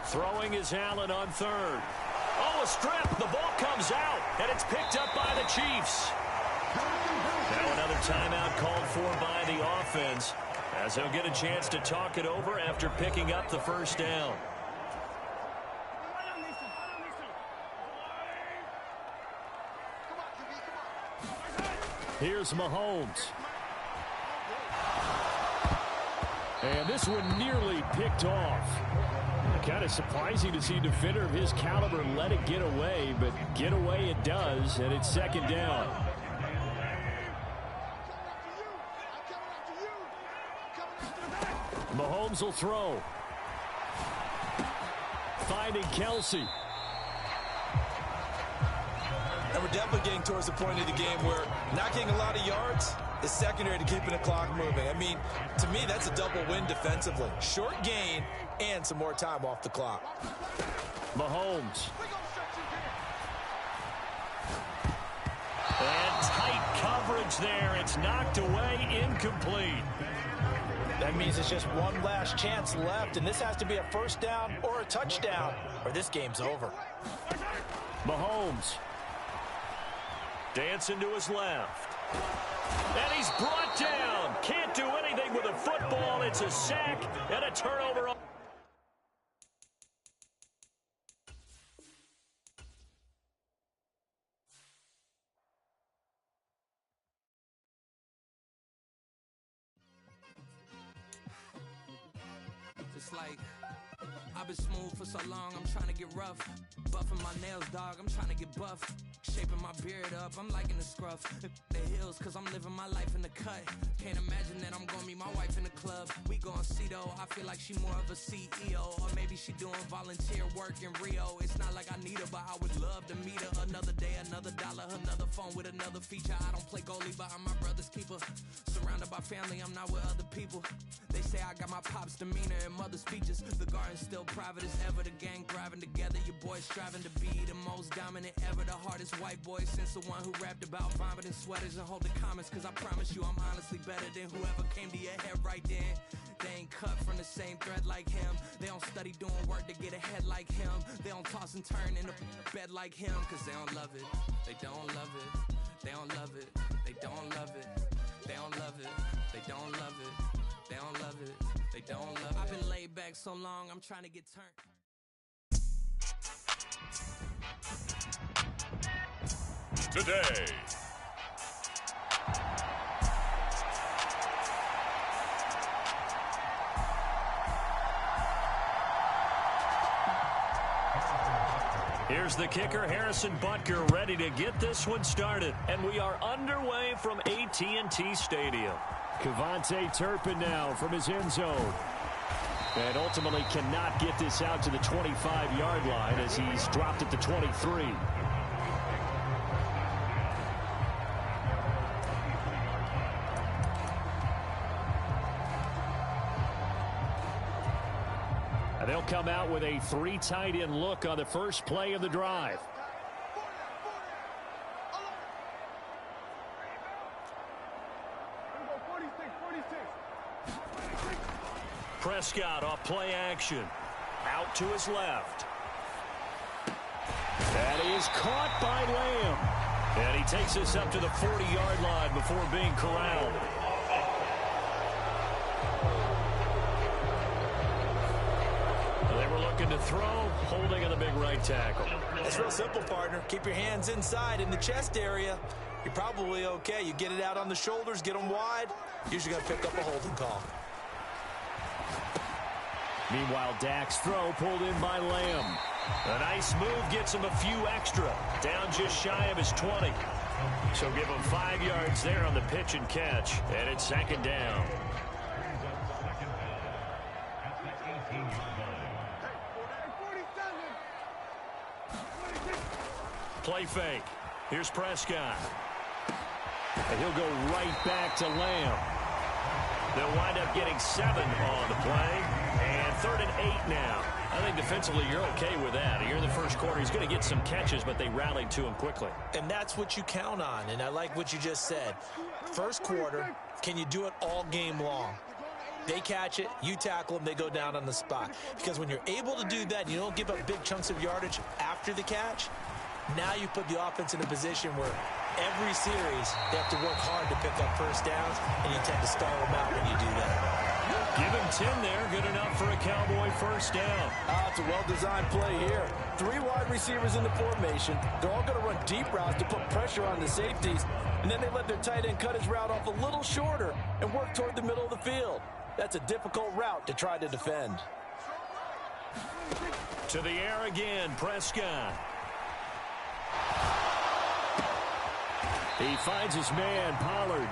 Throwing is Allen on third. Oh, a strip. The ball comes out, and it's picked up by the Chiefs. Now another timeout called for by the offense, as they'll get a chance to talk it over after picking up the first down. Here's Mahomes. And this one nearly picked off. Kind of surprising to see a defender of his caliber let it get away, but get away it does, and it's second down. Mahomes will throw. Finding Kelsey. And we're definitely getting towards the point of the game where not getting a lot of yards is secondary to keeping the clock moving. I mean, to me, that's a double win defensively. Short gain and some more time off the clock. Mahomes. And tight coverage there. It's knocked away, incomplete. That means it's just one last chance left, and this has to be a first down or a touchdown, or this game's over. Mahomes. Dancing to his left. And he's brought down. Can't do anything with a football. It's a sack and a turnover. It's like I've been smooth for so long, I'm trying to get rough. Buffing my nails, dog, I'm trying to get buff. Shaping my beard up, I'm liking the scruff. The hills, cause I'm living my life in the cut. Can't imagine that I'm gonna meet my wife in the club. We gon' see though, I feel like she more of a CEO. Or maybe she doing volunteer work in Rio. It's not like I need her, but I would love to meet her. Another day, another dollar, another phone with another feature. I don't play goalie, but I'm my brother's keeper. Surrounded by family, I'm not with other people. They say I got my pop's demeanor and mother's features. The garden's still private as ever. The gang thriving together. Your boys striving to be the most dominant ever. The hardest white boy since the one who rapped about vomiting sweaters and holding comments. Cause I promise you I'm honestly better than whoever came to your head right then. They ain't cut from the same thread like him. They don't study doing work to get ahead like him. They don't toss and turn in a bed like him. Cause they don't love it. They don't love it. They don't love it. They don't love it. They don't love it. They don't love it. They don't love it. They don't love it. I've been laid back so long, I'm trying to get turned. Today. Here's the kicker, Harrison Butker, ready to get this one started. And we are underway from AT&T Stadium. Kevontae Turpin now from his end zone. And ultimately cannot get this out to the 25-yard line as he's dropped at the 23. And they'll come out with a 3 tight end look on the first play of the drive. Prescott off play action. Out to his left. And he is caught by Lamb. And he takes us up to the 40-yard line before being corralled. They were looking to throw, holding on the big right tackle. It's real simple, partner. Keep your hands inside in the chest area. You're probably okay. You get it out on the shoulders, get them wide. Usually going to pick up a holding call. Meanwhile, Dak's throw pulled in by Lamb. A nice move gets him a few extra. Down just shy of his 20. So give him 5 yards there on the pitch and catch. And it's second down. Play fake. Here's Prescott. And he'll go right back to Lamb. They'll wind up getting 7 on the play. And 3rd and 8 now. I think defensively you're okay with that. Here in the first quarter, he's going to get some catches, but they rallied to him quickly. And that's what you count on, and I like what you just said. First quarter, can you do it all game long? They catch it, you tackle them, they go down on the spot. Because when you're able to do that, you don't give up big chunks of yardage after the catch, now you put the offense in a position where every series they have to work hard to pick up first downs, and you tend to stall them out when you do that. Give him 10 there, good enough for a Cowboy first down. It's a well-designed play here. 3 wide receivers in the formation. They're all going to run deep routes to put pressure on the safeties, and then they let their tight end cut his route off a little shorter and work toward the middle of the field. That's a difficult route to try to defend. To the air again, Prescott. He finds his man, Pollard.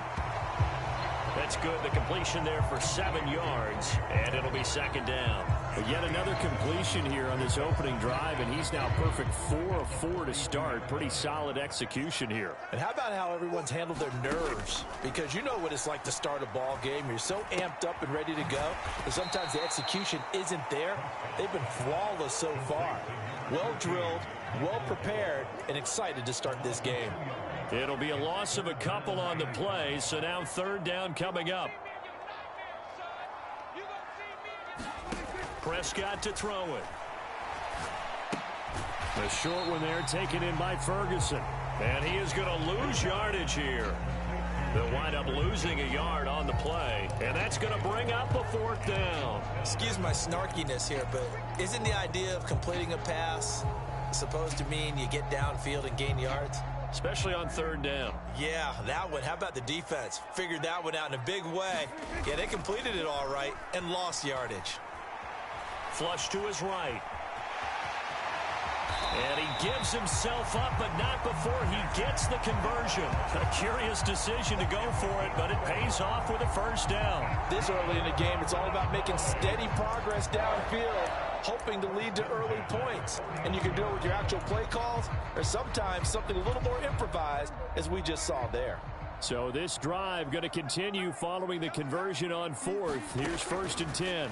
That's good. The completion there for 7 yards, and it'll be second down. But yet another completion here on this opening drive, and he's now perfect 4 of 4 to start. Pretty solid execution here. And how about how everyone's handled their nerves? Because you know what it's like to start a ball game. You're so amped up and ready to go, and sometimes the execution isn't there. They've been flawless so far. Well drilled, well prepared, and excited to start this game. It'll be a loss of a couple on the play, so now third down coming up. Prescott to throw it. The short one there taken in by Ferguson. And he is going to lose yardage here. They'll wind up losing a yard on the play, and that's going to bring up a fourth down. Excuse my snarkiness here, but isn't the idea of completing a pass supposed to mean you get downfield and gain yards? Especially on third down. Yeah, that one. How about the defense? Figured that one out in a big way. Yeah, they completed it all right and lost yardage. Flush to his right. And he gives himself up, but not before he gets the conversion. A curious decision to go for it, but it pays off with a first down. This early in the game, it's all about making steady progress downfield, hoping to lead to early points. And you can do it with your actual play calls, or sometimes something a little more improvised, as we just saw there. So this drive going to continue following the conversion on fourth. Here's 1st and 10.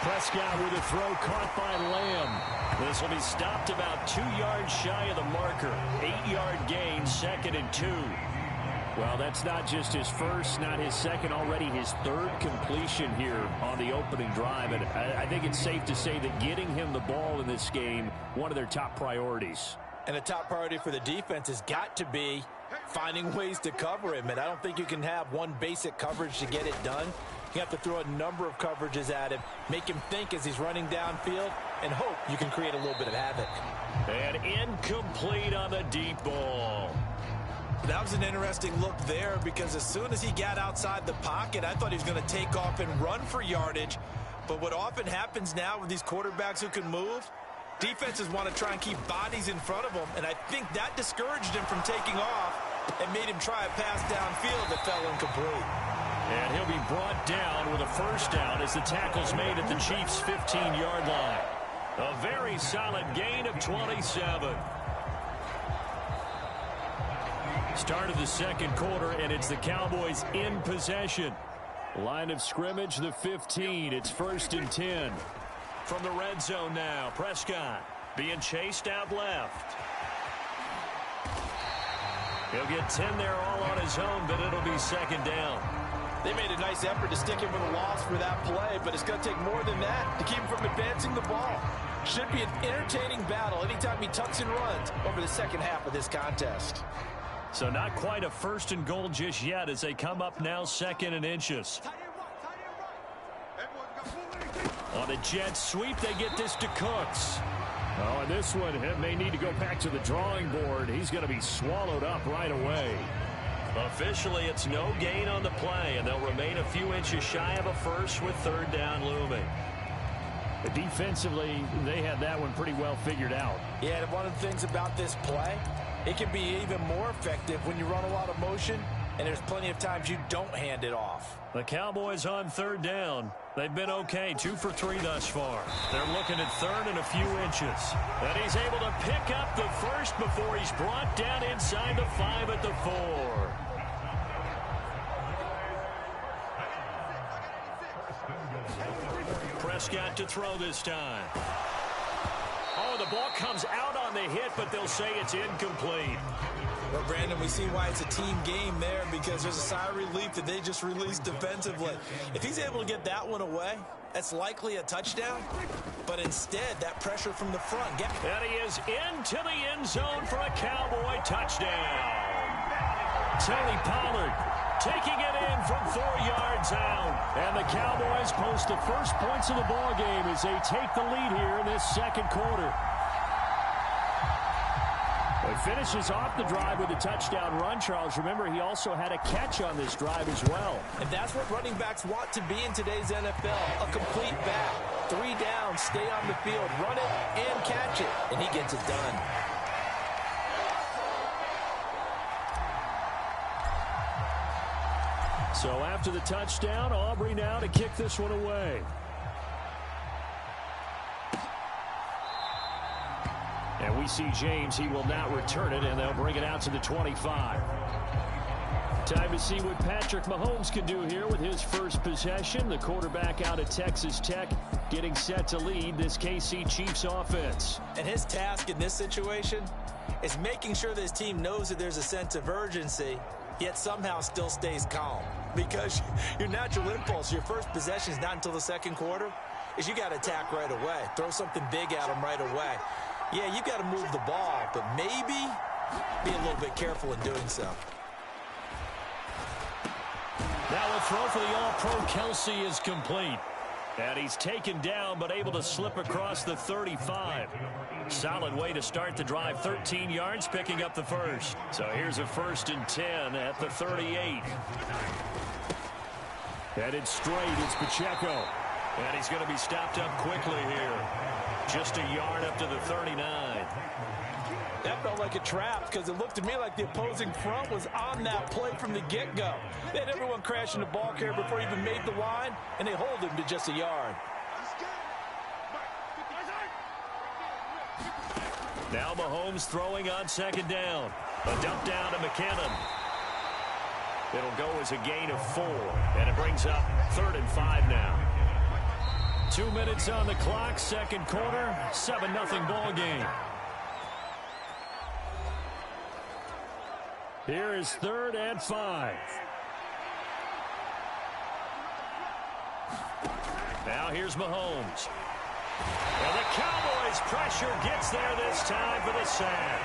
Prescott with a throw caught by Lamb. This will be stopped about 2 yards shy of the marker. 8-yard gain, 2nd and 2. Well, that's not just his first, not his second, already his 3rd completion here on the opening drive. And I think it's safe to say that getting him the ball in this game, one of their top priorities. And a top priority for the defense has got to be finding ways to cover him. And I don't think you can have one basic coverage to get it done. You have to throw a number of coverages at him, make him think as he's running downfield, and hope you can create a little bit of havoc. And incomplete on the deep ball. That was an interesting look there, because as soon as he got outside the pocket, I thought he was going to take off and run for yardage. But what often happens now with these quarterbacks who can move, defenses want to try and keep bodies in front of them, and I think that discouraged him from taking off and made him try a pass downfield that fell incomplete. And he'll be brought down with a first down as the tackle's made at the Chiefs' 15-yard line. A very solid gain of 27. Start of the second quarter, and it's the Cowboys in possession. Line of scrimmage, the 15. It's 1st and 10. From the red zone now, Prescott being chased out left. He'll get 10 there all on his own, but it'll be second down. They made a nice effort to stick him with a loss for that play, but it's going to take more than that to keep him from advancing the ball. Should be an entertaining battle anytime he tucks and runs over the second half of this contest. So not quite a 1st and goal just yet as they come up now 2nd and inches. On a jet sweep, they get this to Cooks. Oh, and this one may need to go back to the drawing board. He's going to be swallowed up right away. Officially, it's no gain on the play, and they'll remain a few inches shy of a first with 3rd down looming. But defensively, they had that one pretty well figured out. Yeah, and one of the things about this play, it can be even more effective when you run a lot of motion, and there's plenty of times you don't hand it off. The Cowboys on 3rd down. They've been okay, 2 for 3 thus far. They're looking at 3rd and a few inches. And he's able to pick up the first before he's brought down inside the 5 at the 4. Prescott to throw this time. Oh, the the ball comes out on the hit, but they'll say it's incomplete. Well, Brandon, we see why it's a team game there, because there's a sigh of relief that they just released defensively. If he's able to get that one away, that's likely a touchdown. But instead, that pressure from the front. And he is into the end zone for a Cowboy touchdown. Tony Pollard taking it in from 4 yards out. And the Cowboys post the first points of the ball game as they take the lead here in this second quarter. He finishes off the drive with a touchdown run, Charles. Remember, he also had a catch on this drive as well. And that's what running backs want to be in today's NFL, a complete back. 3 down, stay on the field, run it, and catch it. And he gets it done. So after the touchdown, Aubrey now to kick this one away. And we see James. He will not return it, and they'll bring it out to the 25. Time to see what Patrick Mahomes can do here with his first possession. The quarterback out of Texas Tech getting set to lead this KC Chiefs offense. And his task in this situation is making sure that his team knows that there's a sense of urgency, yet somehow still stays calm. Because your natural impulse, your first possession is not until the second quarter, is you got to attack right away. Throw something big at them right away. Yeah, you got to move the ball, but maybe be a little bit careful in doing so. Now a throw for the All-Pro Kelsey is complete. And he's taken down but able to slip across the 35. Solid way to start the drive. 13 yards, picking up the first. So here's a 1st and 10 at the 38. Headed straight, it's Pacheco. And he's going to be stopped up quickly here. Just a yard up to the 39. That felt like a trap because it looked to me like the opposing front was on that play from the get-go. They had everyone crashing the ball carrier before he even made the line, and they hold him to just a yard. Now Mahomes throwing on 2nd down. A dump down to McKinnon. It'll go as a gain of 4, and it brings up 3rd and 5 now. 2 minutes on the clock, second quarter, 7-0 ball game. Here is 3rd and 5. Now here's Mahomes. And the Cowboys pressure gets there this time for the sack.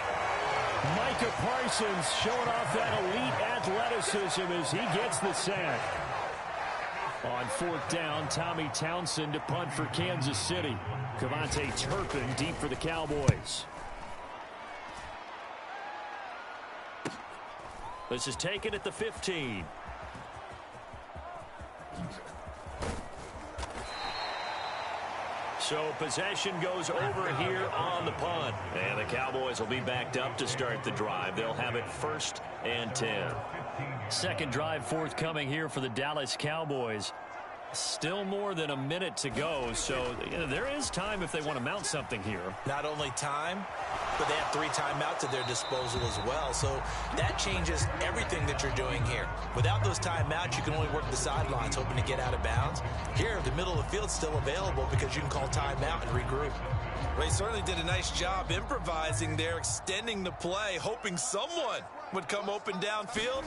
Micah Parsons showing off that elite athleticism as he gets the sack. On 4th down, Tommy Townsend to punt for Kansas City. Kevontae Turpin deep for the Cowboys. This is taken at the 15. So possession goes over here on the punt. And the Cowboys will be backed up to start the drive. They'll have it 1st and 10. Second drive forthcoming here for the Dallas Cowboys. Still more than a minute to go, so there is time if they want to mount something here. Not only time, but they have 3 timeouts at their disposal as well, so that changes everything that you're doing here. Without those timeouts, you can only work the sidelines, hoping to get out of bounds. Here, the middle of the field's still available because you can call timeout and regroup. Ray certainly did a nice job improvising there, extending the play, hoping someone would come open downfield,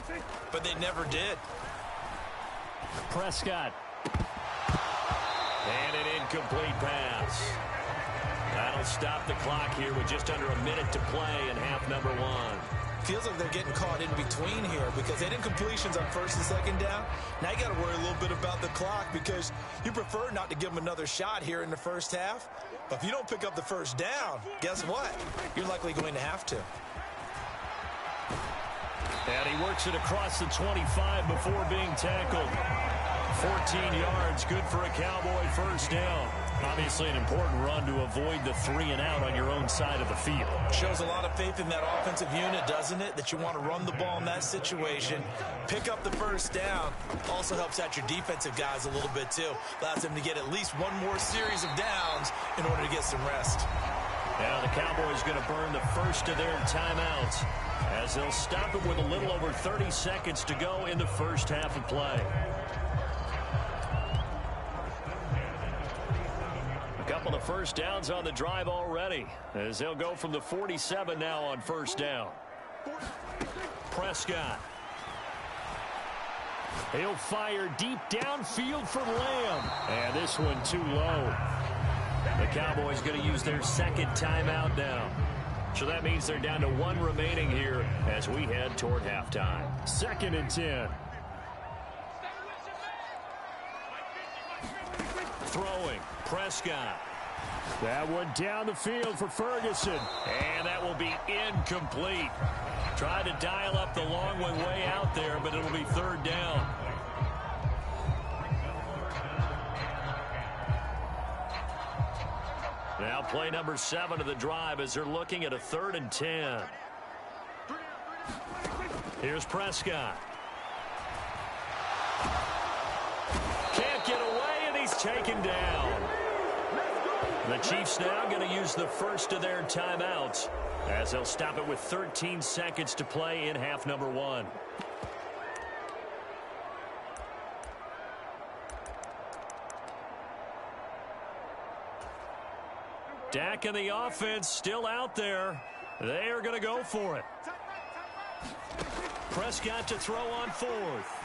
but they never did. Prescott. And an incomplete pass. That'll stop the clock here with just under a minute to play in half number 1. Feels like they're getting caught in between here because they had incompletions on 1st and 2nd down. Now you got to worry a little bit about the clock because you prefer not to give them another shot here in the first half. But if you don't pick up the 1st down, guess what? You're likely going to have to. And he works it across the 25 before being tackled. 14 yards, good for a Cowboy 1st down. Obviously an important run to avoid the 3 and out on your own side of the field. Shows a lot of faith in that offensive unit, doesn't it? That you want to run the ball in that situation. Pick up the 1st down. Also helps out your defensive guys a little bit too. Allows them to get at least one more series of downs in order to get some rest. Now the Cowboys going to burn the first of their timeouts as they'll stop it with a little over 30 seconds to go in the first half of play. A couple couple of first downs on the drive already, as they'll go from the 47 now on first down. Prescott. He'll fire deep downfield for Lamb. And this one too low. The Cowboys going to use their second timeout now. So that means they're down to one remaining here as we head toward halftime. 2nd and 10. Throwing. Prescott. That one down the field for Ferguson. And that will be incomplete. Tried to dial up the long one way out there, but it'll be 3rd down. Now play number 7 of the drive as they're looking at a 3rd and 10. Here's Prescott. Can't get away, and he's taken down. The Chiefs now going to use the first of their timeouts as they'll stop it with 13 seconds to play in half number 1. Dak and the offense still out there. They are going to go for it. Prescott to throw on 4th.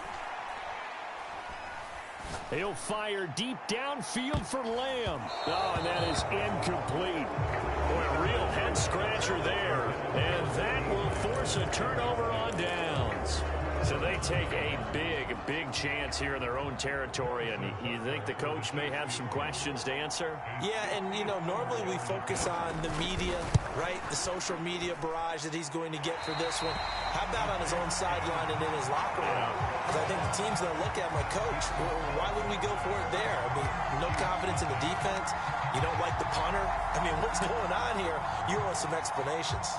He'll fire deep downfield for Lamb. Oh, and that is incomplete. Boy, a real head-scratcher there. And that will force a turnover on downs. So they take a big chance here in their own territory. And you think the coach may have some questions to answer? Yeah, and, you know, normally we focus on the media, right? The social media barrage that he's going to get for this one. How about on his own sideline and in his locker room? Because I think the team's going to look at my coach. Well, why would we go for it there? I mean, no confidence in the defense. You don't like the punter. I mean, what's going on here? You owe us some explanations.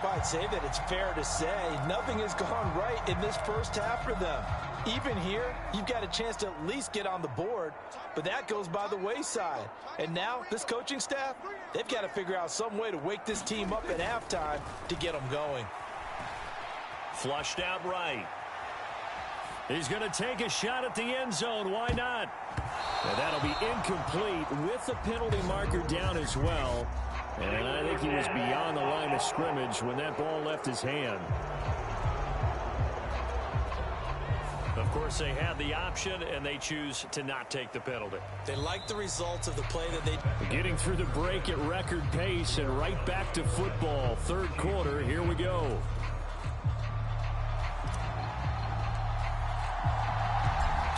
I'd say that it's fair to say nothing has gone right in this first half for them. Even here, you've got a chance to at least get on the board, but that goes by the wayside. And now, this coaching staff, they've got to figure out some way to wake this team up at halftime to get them going. Flushed out right. He's going to take a shot at the end zone. Why not? And that'll be incomplete with the penalty marker down as well. And I think he was beyond the line of scrimmage when that ball left his hand. Of course, they had the option, and they choose to not take the penalty. They like the results of the play that they... Getting through the break at record pace and right back to football. 3rd quarter, here we go.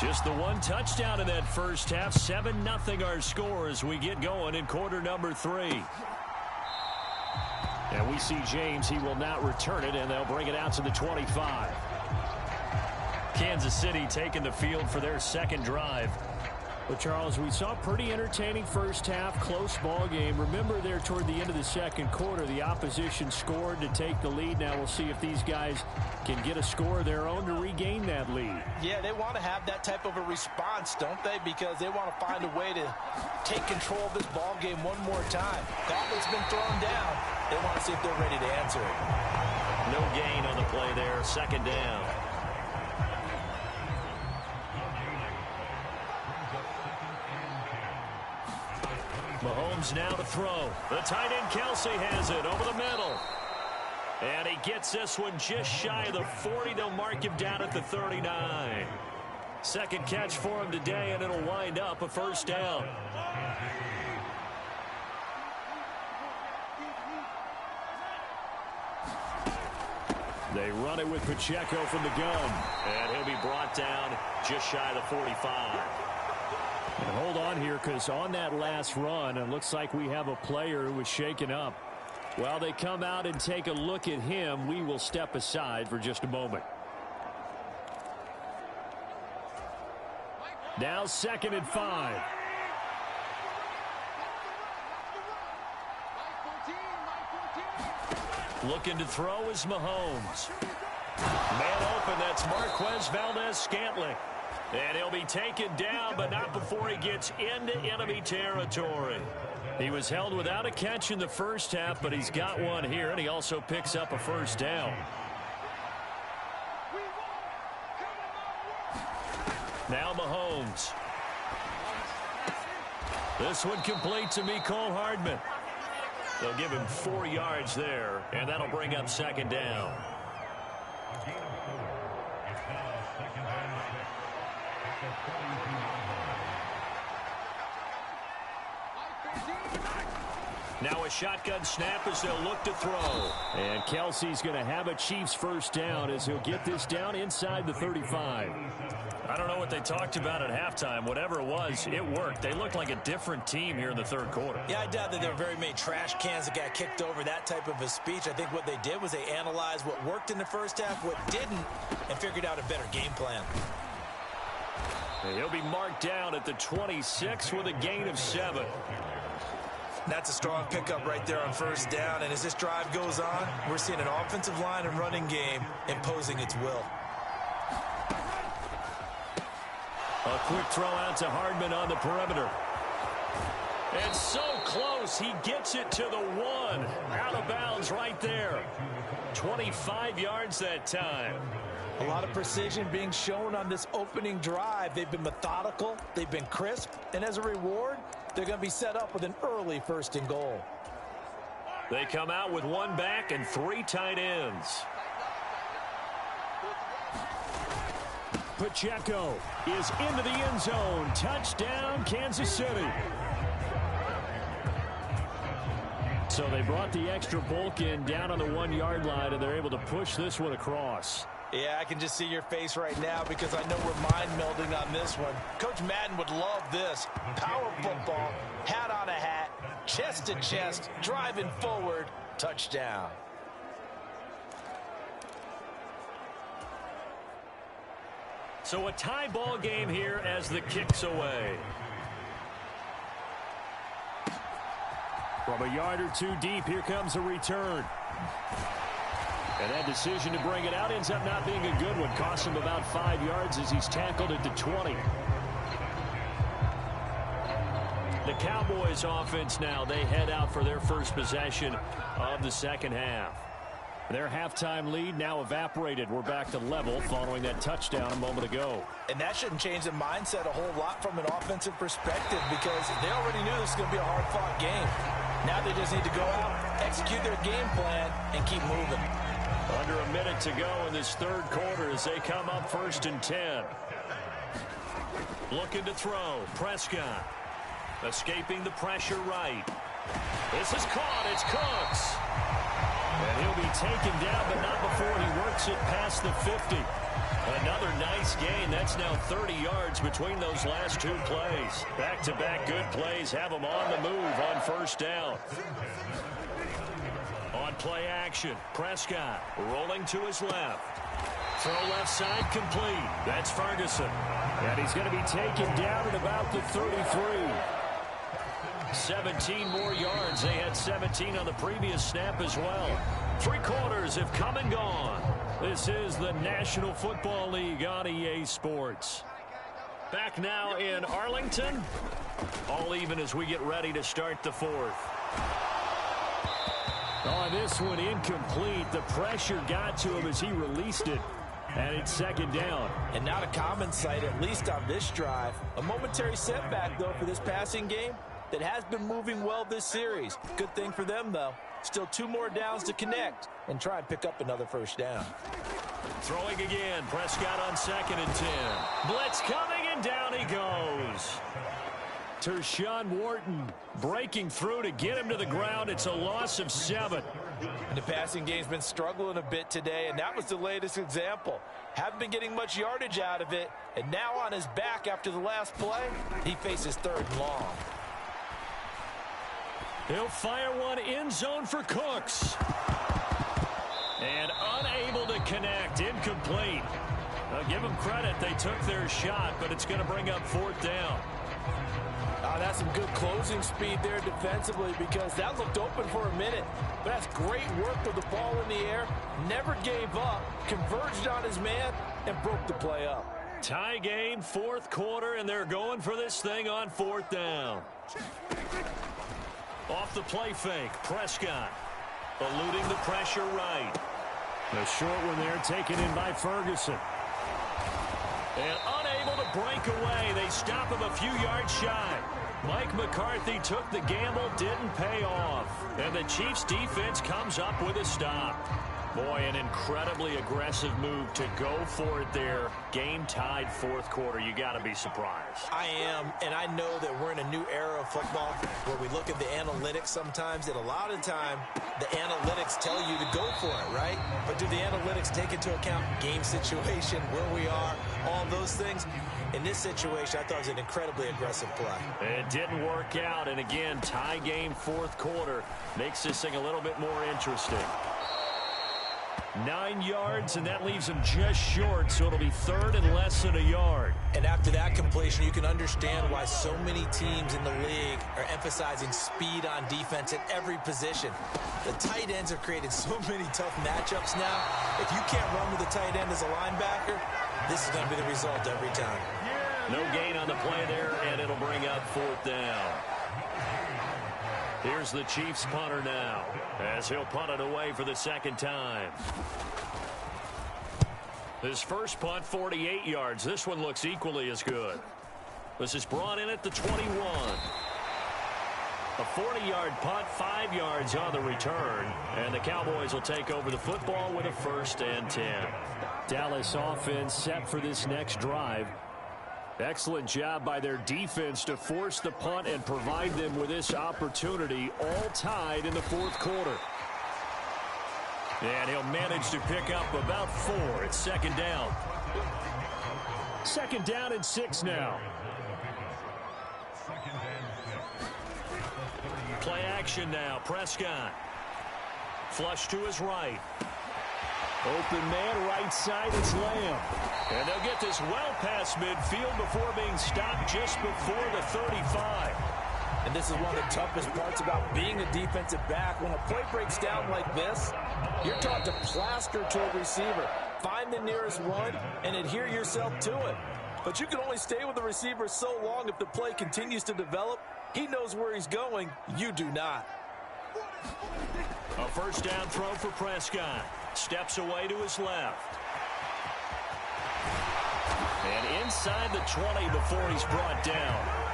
Just the one touchdown in that first half. 7-0 our score as we get going in quarter number 3. And we see James. He will not return it, and they'll bring it out to the 25. Kansas City taking the field for their second drive. Well, Charles, we saw a pretty entertaining first half, close ball game. Remember there toward the end of the second quarter, the opposition scored to take the lead. Now we'll see if these guys can get a score of their own to regain that lead. Yeah, they want to have that type of a response, don't they? Because they want to find a way to take control of this ball game one more time. Gauntlet's been thrown down. They want to see if they're ready to answer it. No gain on the play there. 2nd down. Mahomes now to throw. The tight end Kelsey has it over the middle. And he gets this one just shy of the 40. They'll mark him down at the 39. Second catch for him today, and it'll wind up a 1st down. They run it with Pacheco from the gun. And he'll be brought down just shy of the 45. And hold on here, because on that last run, it looks like we have a player who was shaken up. While they come out and take a look at him, we will step aside for just a moment. Now 2nd and 5. Looking to throw is Mahomes. Man open, that's Marquez Valdes-Scantling. And he'll be taken down, but not before he gets into enemy territory. He was held without a catch in the first half, but he's got one here, and he also picks up a 1st down. Now Mahomes. This one complete to Mecole Hardman. They'll give him 4 yards there, and that'll bring up second down. Now a shotgun snap as they'll look to throw. And Kelsey's going to have a Chiefs first down as he'll get this down inside the 35. I don't know what they talked about at halftime. Whatever it was, it worked. They looked like a different team here in the third quarter. Yeah, I doubt that there were very many trash cans that got kicked over, that type of a speech. I think what they did was they analyzed what worked in the first half, what didn't, and figured out a better game plan. And he'll be marked down at the 26 with a gain of 7. That's a strong pickup right there on first down. And as this drive goes on, we're seeing an offensive line and running game imposing its will. A quick throw out to Hardman on the perimeter. And so close, he gets it to the 1. Out of bounds right there. 25 yards that time. A lot of precision being shown on this opening drive. They've been methodical, they've been crisp, and as a reward, they're going to be set up with an early 1st and goal. They come out with 1 back and 3 tight ends. Pacheco is into the end zone. Touchdown, Kansas City. So they brought the extra bulk in down on the 1-yard line, and they're able to push this one across. Yeah, I can just see your face right now because I know we're mind melding on this one. Coach Madden would love this. Power football, hat on a hat, chest to chest, driving forward, touchdown. So a tie ball game here as the kick's away. From a yard or 2 deep, here comes a return. And that decision to bring it out ends up not being a good one. Costs him about 5 yards as he's tackled at the 20. The Cowboys offense now, they head out for their first possession of the second half. Their halftime lead now evaporated. We're back to level following that touchdown a moment ago. And that shouldn't change the mindset a whole lot from an offensive perspective because they already knew this was going to be a hard-fought game. Now they just need to go out, execute their game plan, and keep moving. Under a minute to go in this third quarter as they come up 1st and 10. Looking to throw. Prescott. Escaping the pressure right. This is caught. It's Cooks. And he'll be taken down, but not before he works it past the 50. Another nice gain. That's now 30 yards between those last 2 plays. Back-to-back good plays have them on the move on first down. On play action, Prescott rolling to his left. Throw left side complete. That's Ferguson. And he's going to be taken down at about the 33. 17 more yards. They had 17 on the previous snap as well. 3 quarters have come and gone. This is the National Football League on EA Sports. Back now in Arlington. All even as we get ready to start the 4th. On this one, incomplete. The pressure got to him as he released it. And it's second down. And not a common sight, at least on this drive. A momentary setback, though, for this passing game that has been moving well this series. Good thing for them, though. Still 2 more downs to connect and try and pick up another first down. Throwing again. Prescott on 2nd and 10. Blitz coming, and down he goes. Tershawn Wharton breaking through to get him to the ground. It's a loss of 7. And the passing game's been struggling a bit today, and that was the latest example. Haven't been getting much yardage out of it, and now on his back after the last play, he faces 3rd and long. He'll fire one end zone for Cooks. And unable to connect. Incomplete. I'll give them credit. They took their shot, but it's going to bring up 4th down. That's some good closing speed there defensively because that looked open for a minute. But that's great work with the ball in the air. Never gave up. Converged on his man and broke the play up. Tie game, 4th quarter, and they're going for this thing on 4th down. Off the play fake, Prescott eluding the pressure right. The short one there taken in by Ferguson. And unable to break away. They stop him a few yards shy. Mike McCarthy took the gamble, didn't pay off. And the Chiefs defense comes up with a stop. Boy, an incredibly aggressive move to go for it there. Game tied fourth quarter. You got to be surprised. I am, and I know that we're in a new era of football where we look at the analytics sometimes, and a lot of time the analytics tell you to go for it, right? But do the analytics take into account game situation, where we are, all those things? In this situation, I thought it was an incredibly aggressive play. It didn't work out, and again, tie game fourth quarter makes this thing a little bit more interesting. 9 yards, and that leaves him just short, so it'll be third and less than a yard. And after that completion, you can understand why so many teams in the league are emphasizing speed on defense at every position. The tight ends have created so many tough matchups now. If you can't run with the tight end as a linebacker, this is going to be the result every time. No gain on the play there, and it'll bring up fourth down. Here's the Chiefs punter now, as he'll punt it away for the second time. His first punt, 48 yards. This one looks equally as good. This is brought in at the 21. A 40-yard punt, 5 yards on the return, and the Cowboys will take over the football with a 1st and 10. Dallas offense set for this next drive. Excellent job by their defense to force the punt and provide them with this opportunity, all tied in the fourth quarter. And he'll manage to pick up about 4 at second down. Second down and 6 now. Play action now. Prescott. Flush to his right. Open man, right side, it's Lamb. And they'll get this well past midfield before being stopped just before the 35. And this is one of the toughest parts about being a defensive back. When a play breaks down like this, you're taught to plaster to a receiver. Find the nearest one and adhere yourself to it. But you can only stay with the receiver so long if the play continues to develop. He knows where he's going. You do not. A first down throw for Prescott. Steps away to his left. And inside the 20 before he's brought down.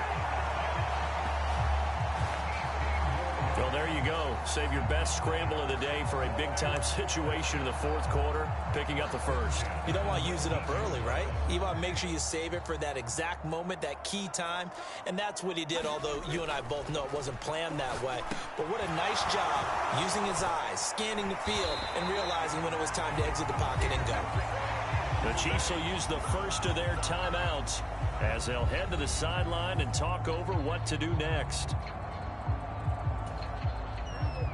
Well, there you go. Save your best scramble of the day for a big-time situation in the fourth quarter, picking up the first. You don't want to use it up early, right? You want to make sure you save it for that exact moment, that key time. And that's what he did, although you and I both know it wasn't planned that way. But what a nice job using his eyes, scanning the field, and realizing when it was time to exit the pocket and go. The Chiefs will use the first of their timeouts as they'll head to the sideline and talk over what to do next.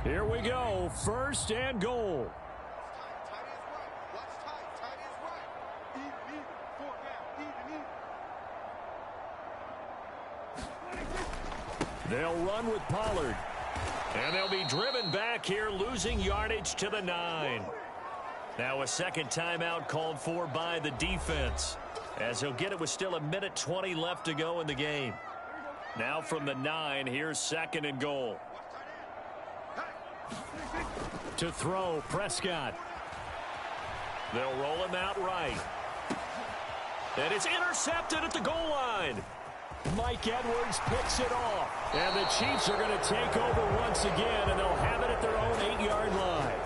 Here we go, first and goal. They'll run with Pollard. And they'll be driven back here, losing yardage to the 9. Now a second timeout called for by the defense, as he'll get it with still 1:20 left to go in the game. Now from the 9, here's second and goal. To throw, Prescott. They'll roll him out right. And it's intercepted at the goal line. Mike Edwards picks it off. And the Chiefs are going to take over once again, and they'll have it at their own 8-yard line.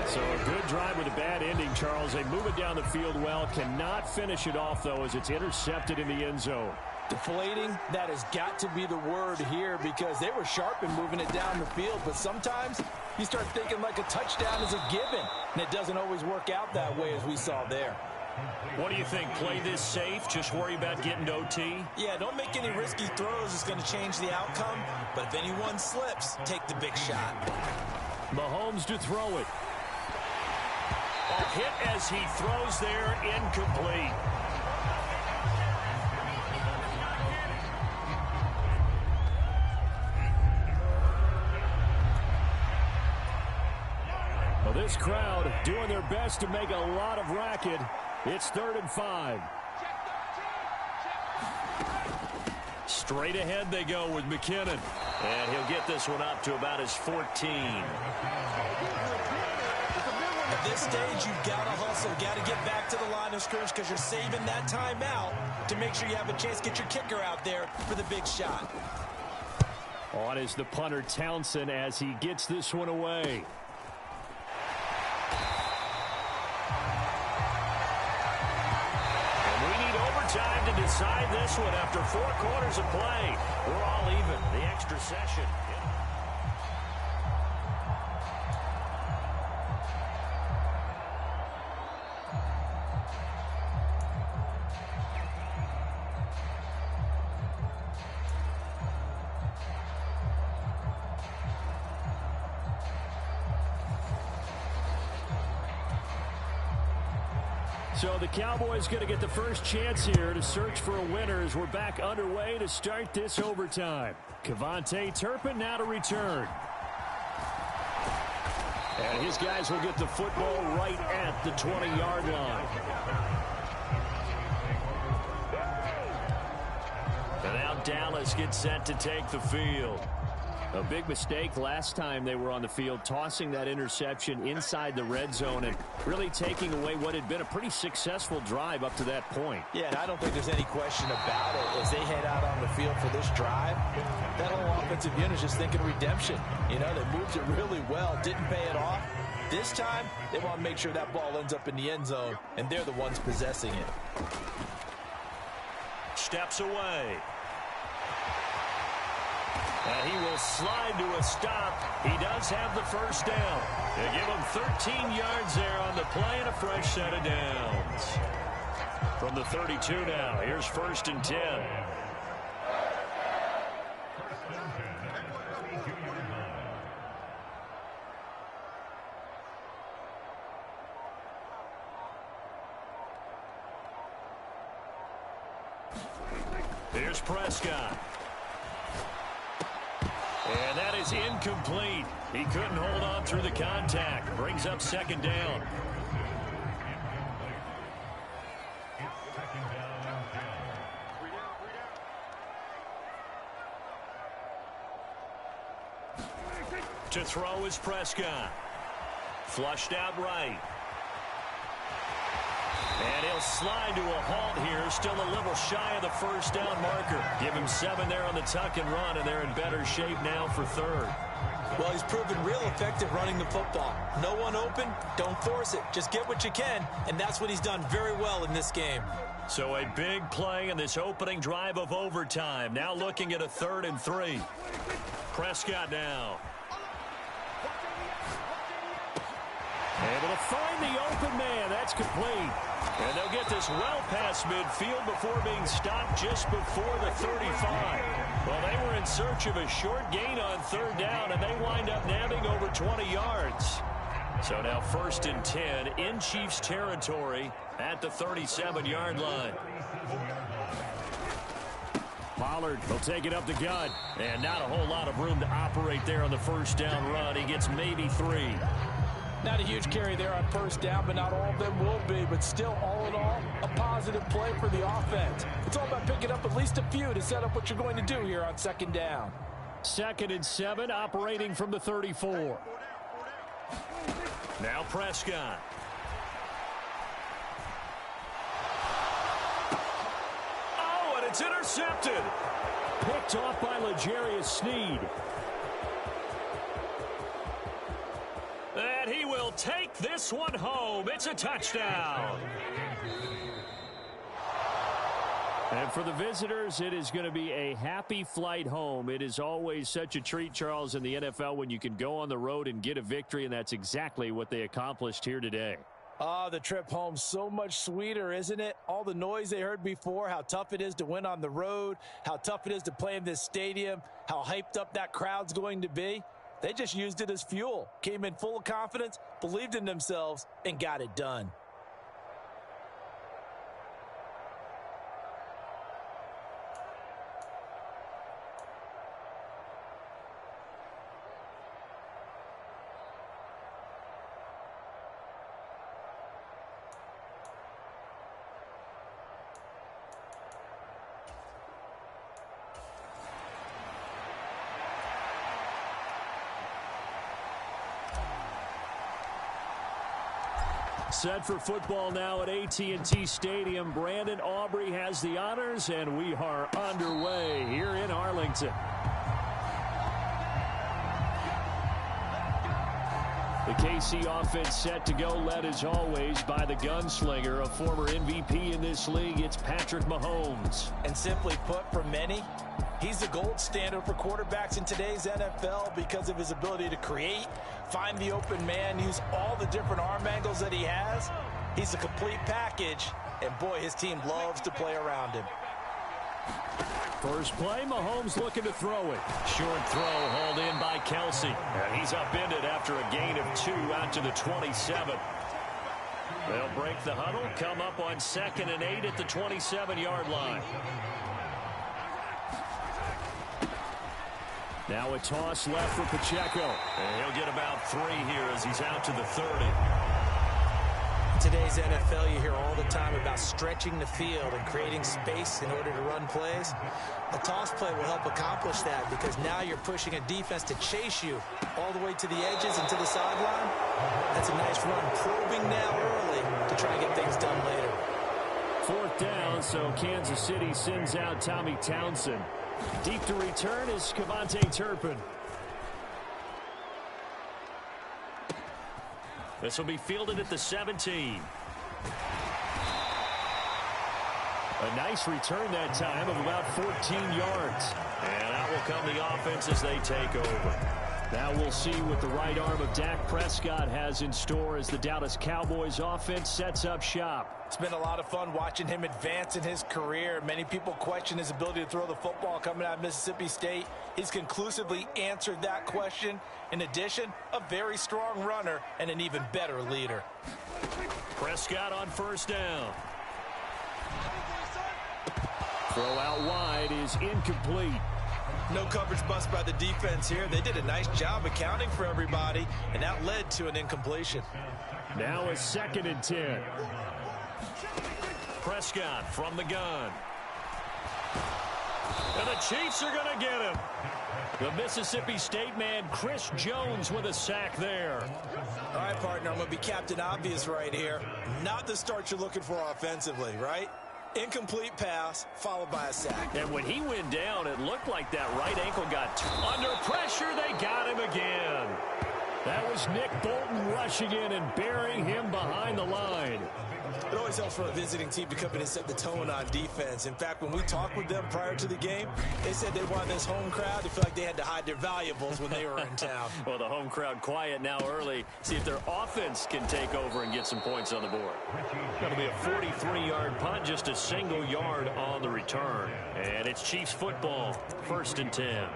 So a good drive with a bad ending, Charles. They move it down the field well. Cannot finish it off, though, as it's intercepted in the end zone. Deflating, that has got to be the word here, because they were sharp in moving it down the field. But sometimes you start thinking like a touchdown is a given, and it doesn't always work out that way, as we saw there. What do you think? Play this safe? Just worry about getting to OT? Yeah, don't make any risky throws. It's going to change the outcome. But if anyone slips, take the big shot. Mahomes to throw it. A hit as he throws there, incomplete. Well, this crowd doing their best to make a lot of racket. It's 3rd and 5. Straight ahead they go with McKinnon. And he'll get this one up to about his 14. At this stage, you've got to hustle, got to get back to the line of scrimmage because you're saving that timeout to make sure you have a chance to get your kicker out there for the big shot. On is the punter Townsend as he gets this one away. And we need overtime to decide this one after 4 quarters of play. We're all even. The extra session. So the Cowboys going to get the first chance here to search for a winner as we're back underway to start this overtime. KaVontae Turpin now to return. And his guys will get the football right at the 20-yard line. And now Dallas gets set to take the field. A big mistake last time they were on the field, tossing that interception inside the red zone and really taking away what had been a pretty successful drive up to that point. Yeah, and I don't think there's any question about it. As they head out on the field for this drive, that whole offensive unit is just thinking redemption. You know, they moved it really well, didn't pay it off. This time, they want to make sure that ball ends up in the end zone, and they're the ones possessing it. Steps away. And he will slide to a stop. He does have the first down. They give him 13 yards there on the play and a fresh set of downs. From the 32 now, here's 1st and 10. Here's Prescott. And that is incomplete. He couldn't hold on through the contact. Brings up 2nd down. To throw is Prescott. Flushed out right. And he'll slide to a halt here. Still a little shy of the first down marker. Give him 7 there on the tuck and run, and they're in better shape now for 3rd. Well, he's proven real effective running the football. No one open, don't force it. Just get what you can, and that's what he's done very well in this game. So a big play in this opening drive of overtime. Now looking at a 3rd and 3. Prescott now. Able to find the open man. That's complete. And they'll get this well past midfield before being stopped just before the 35. Well, they were in search of a short gain on 3rd down, and they wind up nabbing over 20 yards. So now 1st and 10 in Chiefs territory at the 37-yard line. Pollard will take it up the gut. And not a whole lot of room to operate there on the first down run. He gets maybe 3. Not a huge carry there on 1st down, but not all of them will be. But still, all in all, a positive play for the offense. It's all about picking up at least a few to set up what you're going to do here on 2nd down. 2nd and 7, operating from the 34. Now Prescott. Oh, and it's intercepted. Picked off by L'Jarius Sneed. And he will take this one home. It's a touchdown. And for the visitors, it is going to be a happy flight home. It is always such a treat, Charles, in the NFL when you can go on the road and get a victory, and that's exactly what they accomplished here today. Oh, the trip home so much sweeter, isn't it? All the noise they heard before, how tough it is to win on the road, how tough it is to play in this stadium, how hyped up that crowd's going to be. They just used it as fuel, came in full of confidence, believed in themselves, and got it done. Set for football now at AT&T Stadium. Brandon Aubrey has the honors, and we are underway here in Arlington. The KC offense set to go, led as always by the gunslinger, a former MVP in this league. It's Patrick Mahomes. And simply put, for many, he's the gold standard for quarterbacks in today's NFL because of his ability to create, find the open man, use all the different arm angles that he has. He's a complete package, and boy, his team loves to play around him. First play, Mahomes looking to throw it. Short throw hauled in by Kelsey. And he's upended after a gain of 2 out to the 27. They'll break the huddle, come up on 2nd and 8 at the 27-yard line. Now a toss left for Pacheco. And he'll get about 3 here as he's out to the 30. Today's NFL, you hear all the time about stretching the field and creating space in order to run plays. A toss play will help accomplish that because now you're pushing a defense to chase you all the way to the edges and to the sideline. That's a nice run, probing now early to try and get things done later. 4th down, so Kansas City sends out Tommy Townsend. Deep to return is Kevontae Turpin. This will be fielded at the 17. A nice return that time of about 14 yards. And out will come the offense as they take over. Now we'll see what the right arm of Dak Prescott has in store as the Dallas Cowboys offense sets up shop. It's been a lot of fun watching him advance in his career. Many people question his ability to throw the football coming out of Mississippi State. He's conclusively answered that question. In addition, a very strong runner and an even better leader. Prescott on 1st down. Throw out wide is incomplete. No coverage bust by the defense here. They did a nice job accounting for everybody, and that led to an incompletion. Now a 2nd and 10. Prescott from the gun. And the Chiefs are going to get him. The Mississippi State man, Chris Jones, with a sack there. All right, partner, I'm going to be Captain Obvious right here. Not the start you're looking for offensively, right? Incomplete pass, followed by a sack. And when he went down, it looked like that right ankle got under pressure. They got him again. That was Nick Bolton rushing in and burying him behind the line. It always helps for a visiting team to come in and set the tone on defense. In fact, when we talked with them prior to the game, they said they wanted this home crowd to feel like they had to hide their valuables when they were in town. Well, the home crowd quiet now early. See if their offense can take over and get some points on the board. That'll be a 43-yard punt, just a single yard on the return. And it's Chiefs football, 1st and 10.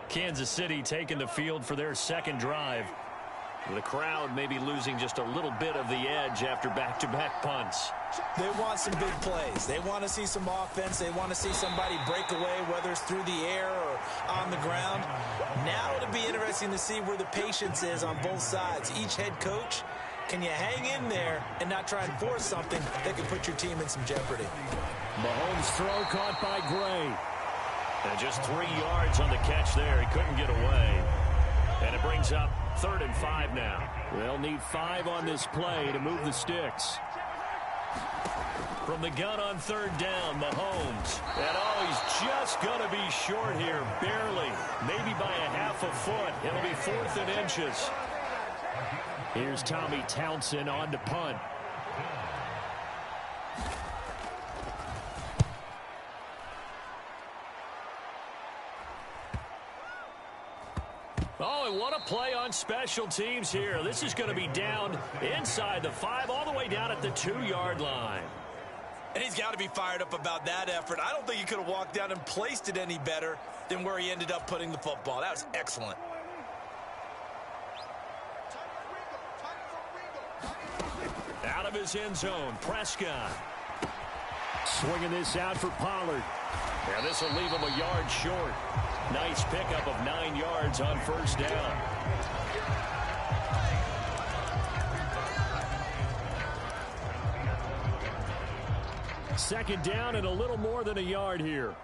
Kansas City taking the field for their 2nd drive. The crowd may be losing just a little bit of the edge after back-to-back punts. They want some big plays. They want to see some offense. They want to see somebody break away, whether it's through the air or on the ground. Now it'll be interesting to see where the patience is on both sides. Each head coach, can you hang in there and not try and force something that could put your team in some jeopardy? Mahomes' throw caught by Gray. And just 3 yards on the catch there. He couldn't get away. And it brings up 3rd and 5 now. They'll need 5 on this play to move the sticks. From the gun on 3rd down, Mahomes. And he's just going to be short here, barely. Maybe by a half a foot. It'll be 4th and inches. Here's Tommy Townsend on to punt. Oh, and what a play on special teams here. This is going to be down inside the 5, all the way down at the 2-yard line. And he's got to be fired up about that effort. I don't think he could have walked down and placed it any better than where he ended up putting the football. That was excellent. Out of his end zone, Prescott. Swinging this out for Pollard. And this will leave him a yard short. Nice pickup of 9 yards on 1st down. Second down and a little more than a yard here.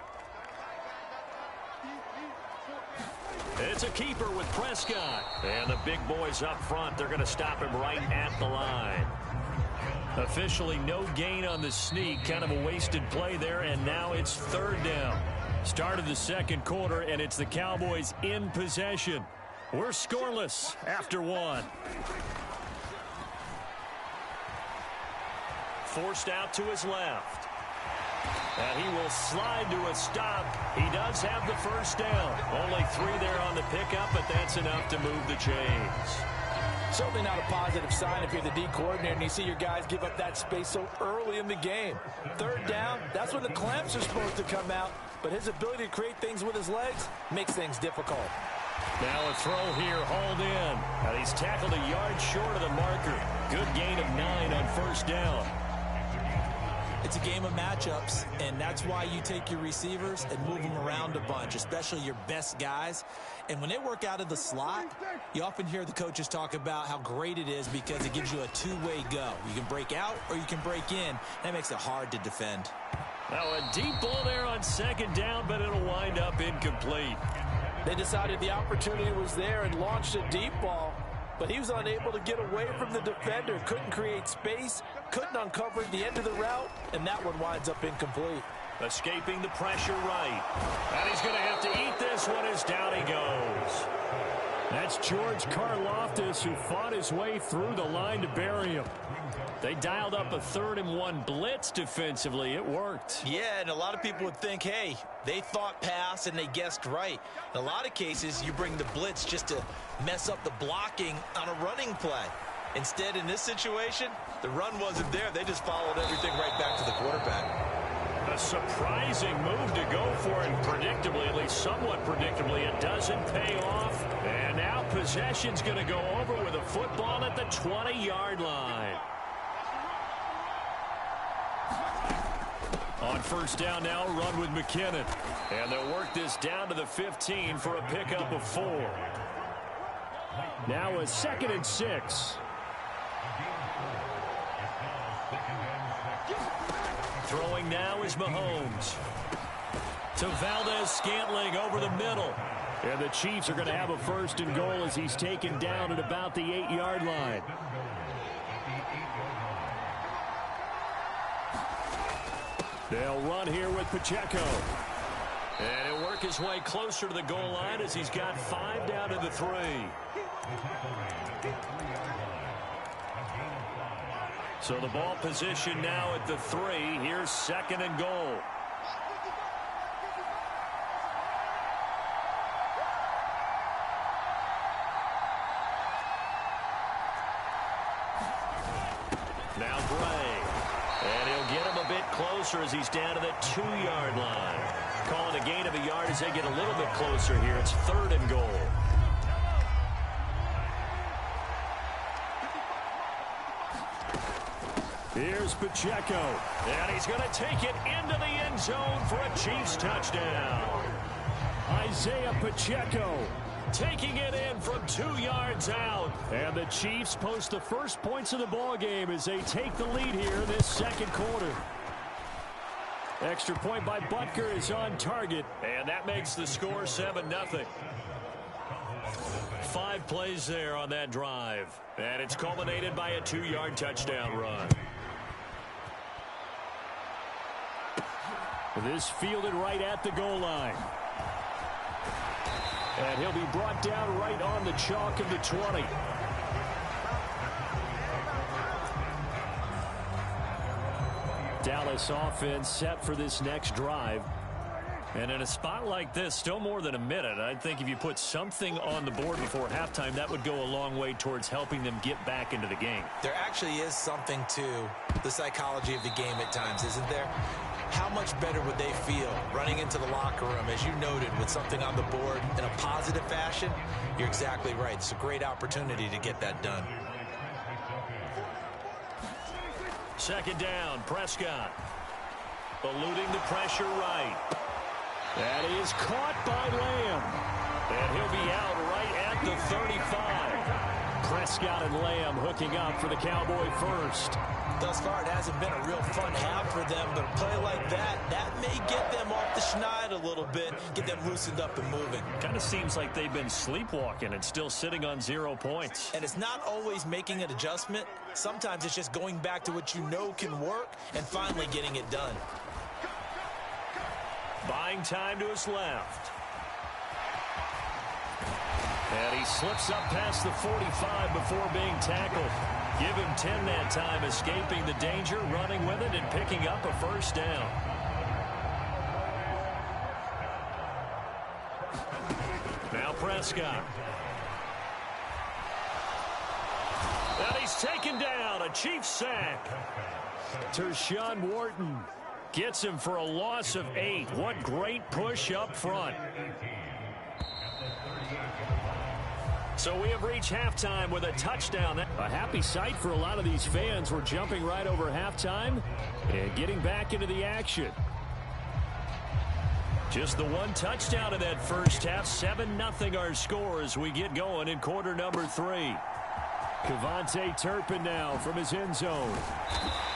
It's a keeper with Prescott. And the big boys up front, they're going to stop him right at the line. Officially no gain on the sneak. Kind of a wasted play there, and now it's third down. Start of the second quarter, and it's the Cowboys in possession. We're scoreless after one. Forced out to his left. And he will slide to a stop. He does have the first down. Only 3 there on the pickup, but that's enough to move the chains. Certainly not a positive sign if you're the D coordinator and you see your guys give up that space so early in the game. Third down, that's when the clamps are supposed to come out, but his ability to create things with his legs makes things difficult. Now a throw here, hauled in. And he's tackled a yard short of the marker. Good gain of 9 on first down. It's a game of matchups, and that's why you take your receivers and move them around a bunch, especially your best guys. And when they work out of the slot, you often hear the coaches talk about how great it is because it gives you a two-way go. You can break out or you can break in. That makes it hard to defend. Now a deep ball there on second down, but it'll wind up incomplete. They decided the opportunity was there and launched a deep ball, but he was unable to get away from the defender. Couldn't create space, couldn't uncover the end of the route, and that one winds up incomplete. Escaping the pressure right. And he's going to have to eat this one as down he goes. That's George Karlaftis, who fought his way through the line to bury him. They dialed up a 3rd and 1 blitz defensively. It worked. Yeah, and a lot of people would think, hey, they thought pass and they guessed right. In a lot of cases, you bring the blitz just to mess up the blocking on a running play. Instead, in this situation, the run wasn't there. They just followed everything right back to the quarterback. A surprising move to go for, and predictably, at least somewhat predictably, it doesn't pay off. And now possession's going to go over with a football at the 20-yard line. On first down now, run with McKinnon. And they'll work this down to the 15 for a pickup of 4. Now a 2nd and 6. Throwing now is Mahomes. To Valdez-Scantling over the middle. And the Chiefs are going to have a 1st and goal as he's taken down at about the 8-yard line. They'll run here with Pacheco. And he'll work his way closer to the goal line as he's got 5 down to the 3. So the ball position now at the 3. Here's 2nd and goal. Now Bray. And he'll get him a bit closer as he's down to the 2-yard line. Calling a gain of a yard as they get a little bit closer here. It's 3rd and goal. Here's Pacheco. And he's going to take it into the end zone for a Chiefs touchdown. Isaiah Pacheco taking it in from 2 yards out. And the Chiefs post the first points of the ball game as they take the lead here in this second quarter. Extra point by Butker is on target, and that makes the score 7-0. 5 plays there on that drive, and it's culminated by a 2-yard touchdown run. This fielded right at the goal line. And he'll be brought down right on the chalk of the 20. Dallas offense set for this next drive. And in a spot like this, still more than a minute, I think if you put something on the board before halftime, that would go a long way towards helping them get back into the game. There actually is something to the psychology of the game at times, isn't there? How much better would they feel running into the locker room, as you noted, with something on the board in a positive fashion? You're exactly right. It's a great opportunity to get that done. 2nd down, Prescott. Eluding the pressure right. That is caught by Lamb. And he'll be out right at the 35. Prescott and Lamb hooking up for the Cowboy first. Thus far, it hasn't been a real fun half for them, but a play like that may get them off the schneid a little bit, get them loosened up and moving. Kind of seems like they've been sleepwalking and still sitting on 0 points. And it's not always making an adjustment. Sometimes it's just going back to what you know can work and finally getting it done. Buying time to his left. And he slips up past the 45 before being tackled. Give him 10 that time, escaping the danger, running with it, and picking up a first down. Now Prescott. And he's taken down. A Chiefs sack. Tershawn Wharton gets him for a loss of 8. What great push up front. So we have reached halftime with a touchdown. A happy sight for a lot of these fans. We're jumping right over halftime and getting back into the action. Just the one touchdown in that first half. 7-0 our score as we get going in quarter number 3. KaVontae Turpin now from his end zone.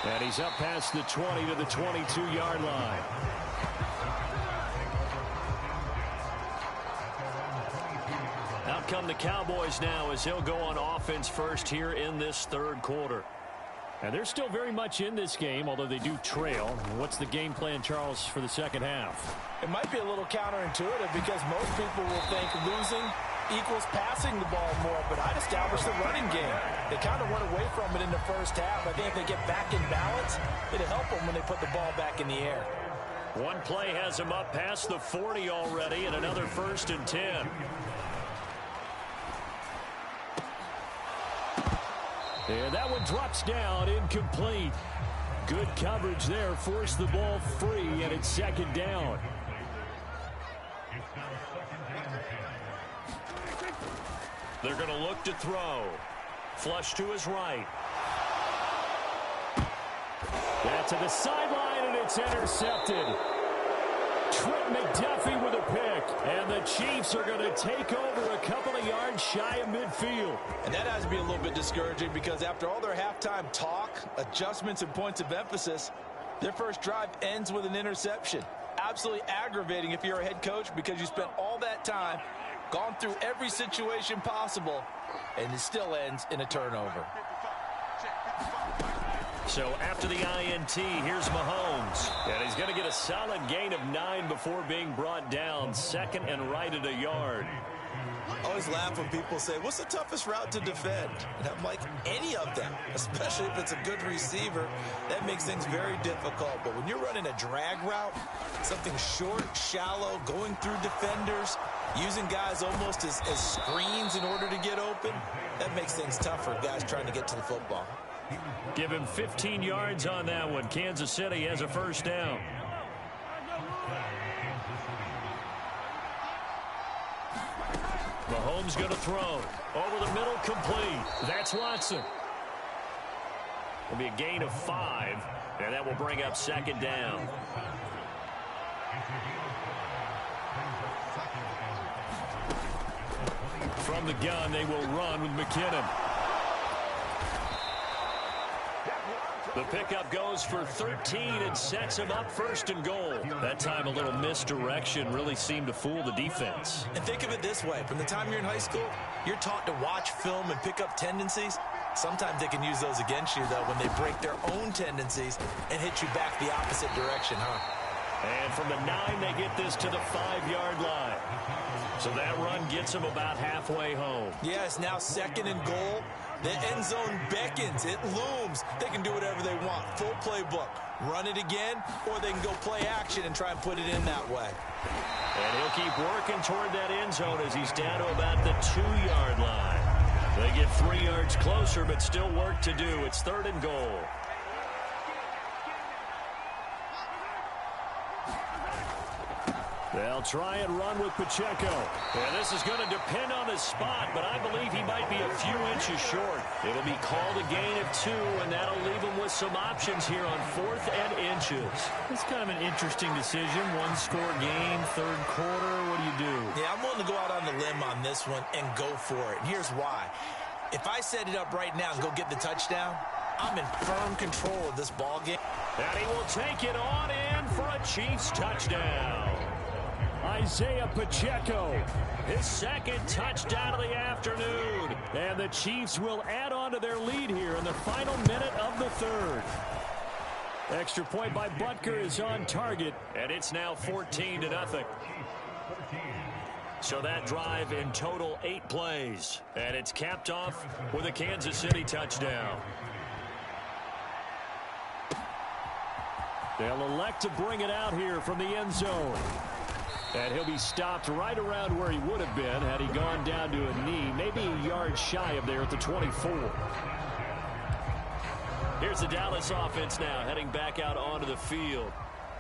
And he's up past the 20 to the 22-yard line. Out come the Cowboys now as he'll go on offense first here in this third quarter. And they're still very much in this game, although they do trail. What's the game plan, Charles, for the second half? It might be a little counterintuitive because most people will think losing equals passing the ball more, but I'd establish the running game. They kind of went away from it in the first half. I think if they get back in balance, it'll help them when they put the ball back in the air. One play has him up past the 40 already, and another 1st and 10. And that one drops down, incomplete. Good coverage there, forced the ball free, and it's second down. They're going to look to throw. Flush to his right. That to the sideline, and it's intercepted. Trent McDuffie with a pick, and the Chiefs are going to take over a couple of yards shy of midfield. And that has to be a little bit discouraging because after all their halftime talk, adjustments, and points of emphasis, their first drive ends with an interception. Absolutely aggravating if you're a head coach because you spent all that time, gone through every situation possible, and it still ends in a turnover. So after the INT, here's Mahomes. And he's going to get a solid gain of 9 before being brought down. Second and right at a yard. I always laugh when people say, what's the toughest route to defend? And I'm like, any of them, especially if it's a good receiver. That makes things very difficult. But when you're running a drag route, something short, shallow, going through defenders, using guys almost as screens in order to get open, that makes things tough for guys trying to get to the football. Give him 15 yards on that one. Kansas City has a first down. Mahomes going to throw. Over the middle, complete. That's Watson. Will be a gain of 5, and that will bring up second down. From the gun, they will run with McKinnon. The pickup goes for 13 and sets him up 1st and goal. That time a little misdirection really seemed to fool the defense. And think of it this way. From the time you're in high school, you're taught to watch film and pick up tendencies. Sometimes they can use those against you, though, when they break their own tendencies and hit you back the opposite direction, huh? And from the 9, they get this to the 5-yard line. So that run gets them about halfway home. Yeah, it's now 2nd and goal. The end zone beckons. It looms. They can do whatever they want. Full playbook. Run it again, or they can go play action and try and put it in that way. And he'll keep working toward that end zone as he's down to about the 2-yard line. They get 3 yards closer, but still work to do. It's 3rd and goal. They'll try and run with Pacheco. And this is going to depend on his spot, but I believe he might be a few inches short. It'll be called a gain of 2, and that'll leave him with some options here on 4th and inches. It's kind of an interesting decision. One-score game, third quarter. What do you do? Yeah, I'm willing to go out on the limb on this one and go for it. And here's why. If I set it up right now and go get the touchdown, I'm in firm control of this ball game. And he will take it on in for a Chiefs touchdown. Isaiah Pacheco, his second touchdown of the afternoon. And the Chiefs will add on to their lead here in the final minute of the third. Extra point by Butker is on target, and it's now 14-0. So that drive in total 8 plays, and it's capped off with a Kansas City touchdown. They'll elect to bring it out here from the end zone. And he'll be stopped right around where he would have been had he gone down to a knee, maybe a yard shy of there at the 24. Here's the Dallas offense now heading back out onto the field.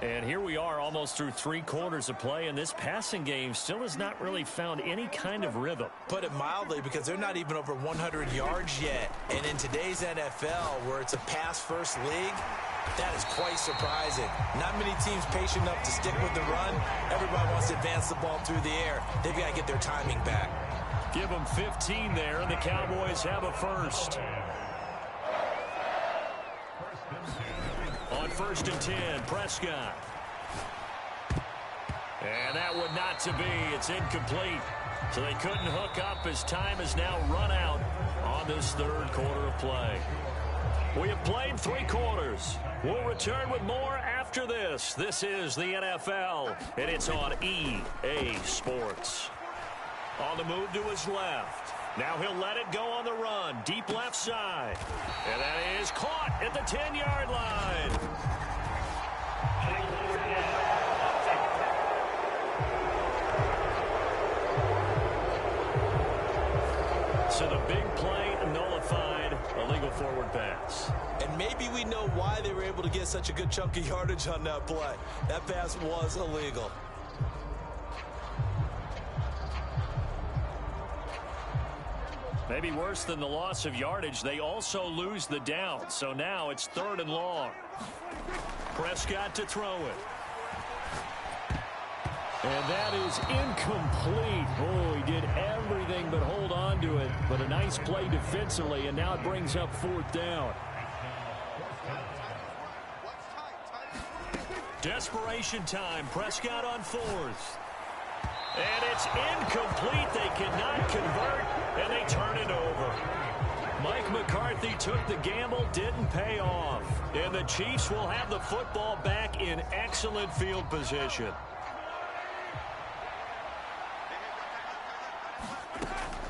And here we are almost through 3 quarters of play, and this passing game still has not really found any kind of rhythm. Put it mildly, because they're not even over 100 yards yet. And in today's NFL, where it's a pass-first league, that is quite surprising. Not many teams patient enough to stick with the run. Everybody wants to advance the ball through the air. They've got to get their timing back. Give them 15 there, and the Cowboys have a first. On 1st and 10, Prescott. And that one not to be. It's incomplete. So they couldn't hook up as time has now run out on this third quarter of play. We have played 3 quarters. We'll return with more after this. This is the NFL, and it's on EA Sports. On the move to his left. Now he'll let it go on the run. Deep left side. And that is caught at the 10-yard line. So the big play nullified, illegal forward pass. And maybe we know why they were able to get such a good chunk of yardage on that play. That pass was illegal. Maybe worse than the loss of yardage, they also lose the down. So now it's 3rd and long. Prescott to throw it. And that is incomplete. Oh, he did everything but hold on to it. But a nice play defensively, and now it brings up 4th down. Desperation time. Prescott on 4th. And it's incomplete. They cannot convert, and they turn it over. Mike McCarthy took the gamble, didn't pay off. And the Chiefs will have the football back in excellent field position.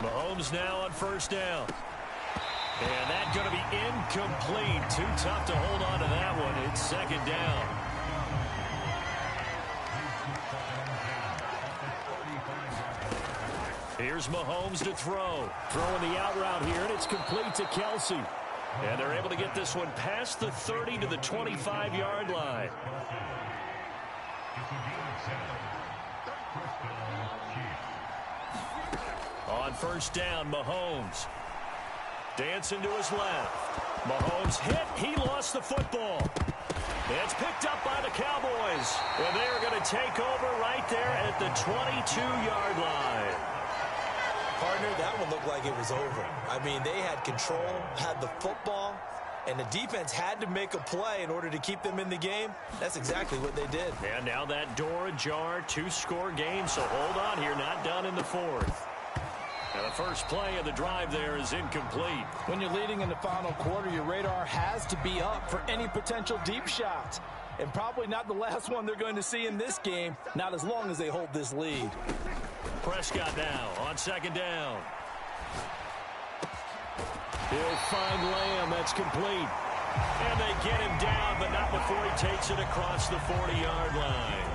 Mahomes now on 1st down. And that's going to be incomplete. Too tough to hold on to that one. It's 2nd down. Here's Mahomes to throw. Throwing the out route here, and it's complete to Kelsey. And they're able to get this one past the 30 to the 25-yard line. On 1st down, Mahomes. Dancing to his left. Mahomes hit. He lost the football. It's picked up by the Cowboys. And they are going to take over right there at the 22-yard line. Partner, that one looked like it was over. I mean, they had control, had the football, and the defense had to make a play in order to keep them in the game. That's exactly what they did. And now that door ajar, 2-score game, so hold on here, not done in the 4th. And the first play of the drive there is incomplete. When you're leading in the final quarter, your radar has to be up for any potential deep shots. And probably not the last one they're going to see in this game, not as long as they hold this lead. Prescott now on 2nd down. He'll find Lamb. That's complete. And they get him down, but not before he takes it across the 40-yard line.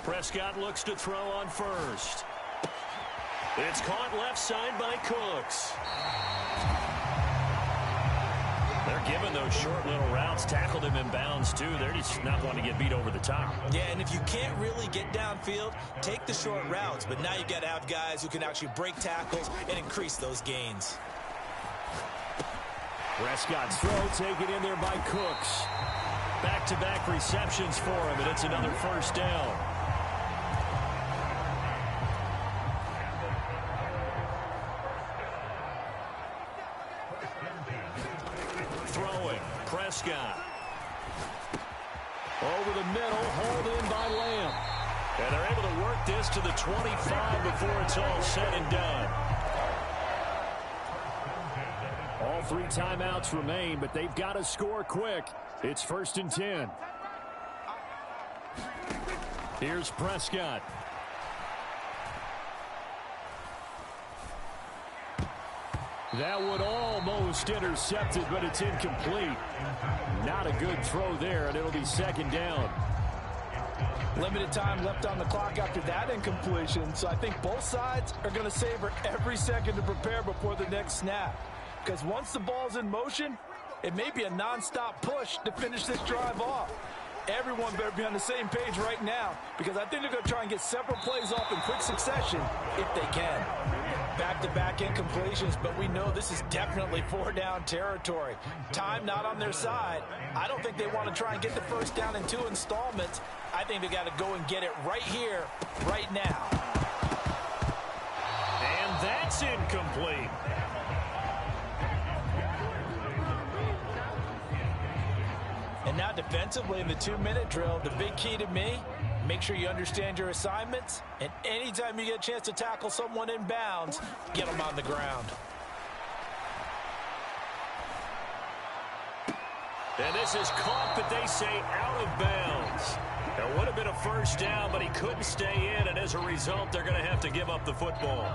Prescott looks to throw on 1st. It's caught left side by Cooks. They're giving those short little routes, tackled him in bounds too. They're just not wanting to get beat over the top. Yeah, and if you can't really get downfield, take the short routes. But now you got to have guys who can actually break tackles and increase those gains. Prescott's throw taken in there by Cooks. Back-to-back receptions for him, and it's another 1st down. over the middle, hauled in by Lamb. And they're able to work this to the 25 before it's all said and done. All 3 timeouts remain, but they've got to score quick. It's 1st and 10. Here's Prescott. That would almost intercepted, but it's incomplete. Not a good throw there, and it'll be 2nd down. Limited time left on the clock after that incompletion, so I think both sides are going to savor every second to prepare before the next snap. Because once the ball's in motion, it may be a nonstop push to finish this drive off. Everyone better be on the same page right now, because I think they're going to try and get several plays off in quick succession if they can. Back-to-back incompletions, but we know this is definitely 4-down territory. Time not on their side. I don't think they want to try and get the first down in 2 installments. I think they got to go and get it right here, right now. And that's incomplete. And now defensively in the 2-minute drill, the big key to me, make sure you understand your assignments, and anytime you get a chance to tackle someone in bounds, get them on the ground. And this is caught, but they say out of bounds. It would have been a first down, but he couldn't stay in, and as a result, they're going to have to give up the football.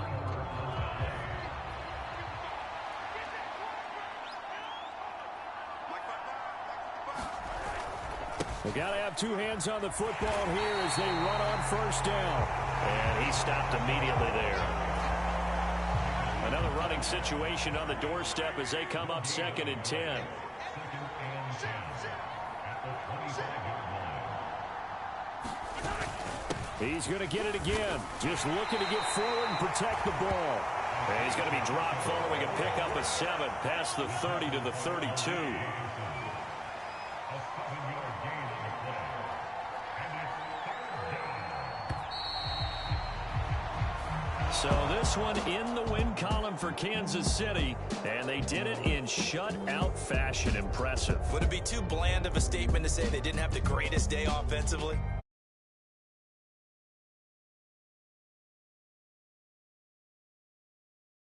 They got to have 2 hands on the football here as they run on first down. And he stopped immediately there. Another running situation on the doorstep as they come up 2nd and 10. He's going to get it again. Just looking to get forward and protect the ball. And he's going to be dropped following a pickup of 7 past the 30 to the 32. So this one in the win column for Kansas City, and they did it in shutout fashion. Impressive. Would it be too bland of a statement to say they didn't have the greatest day offensively?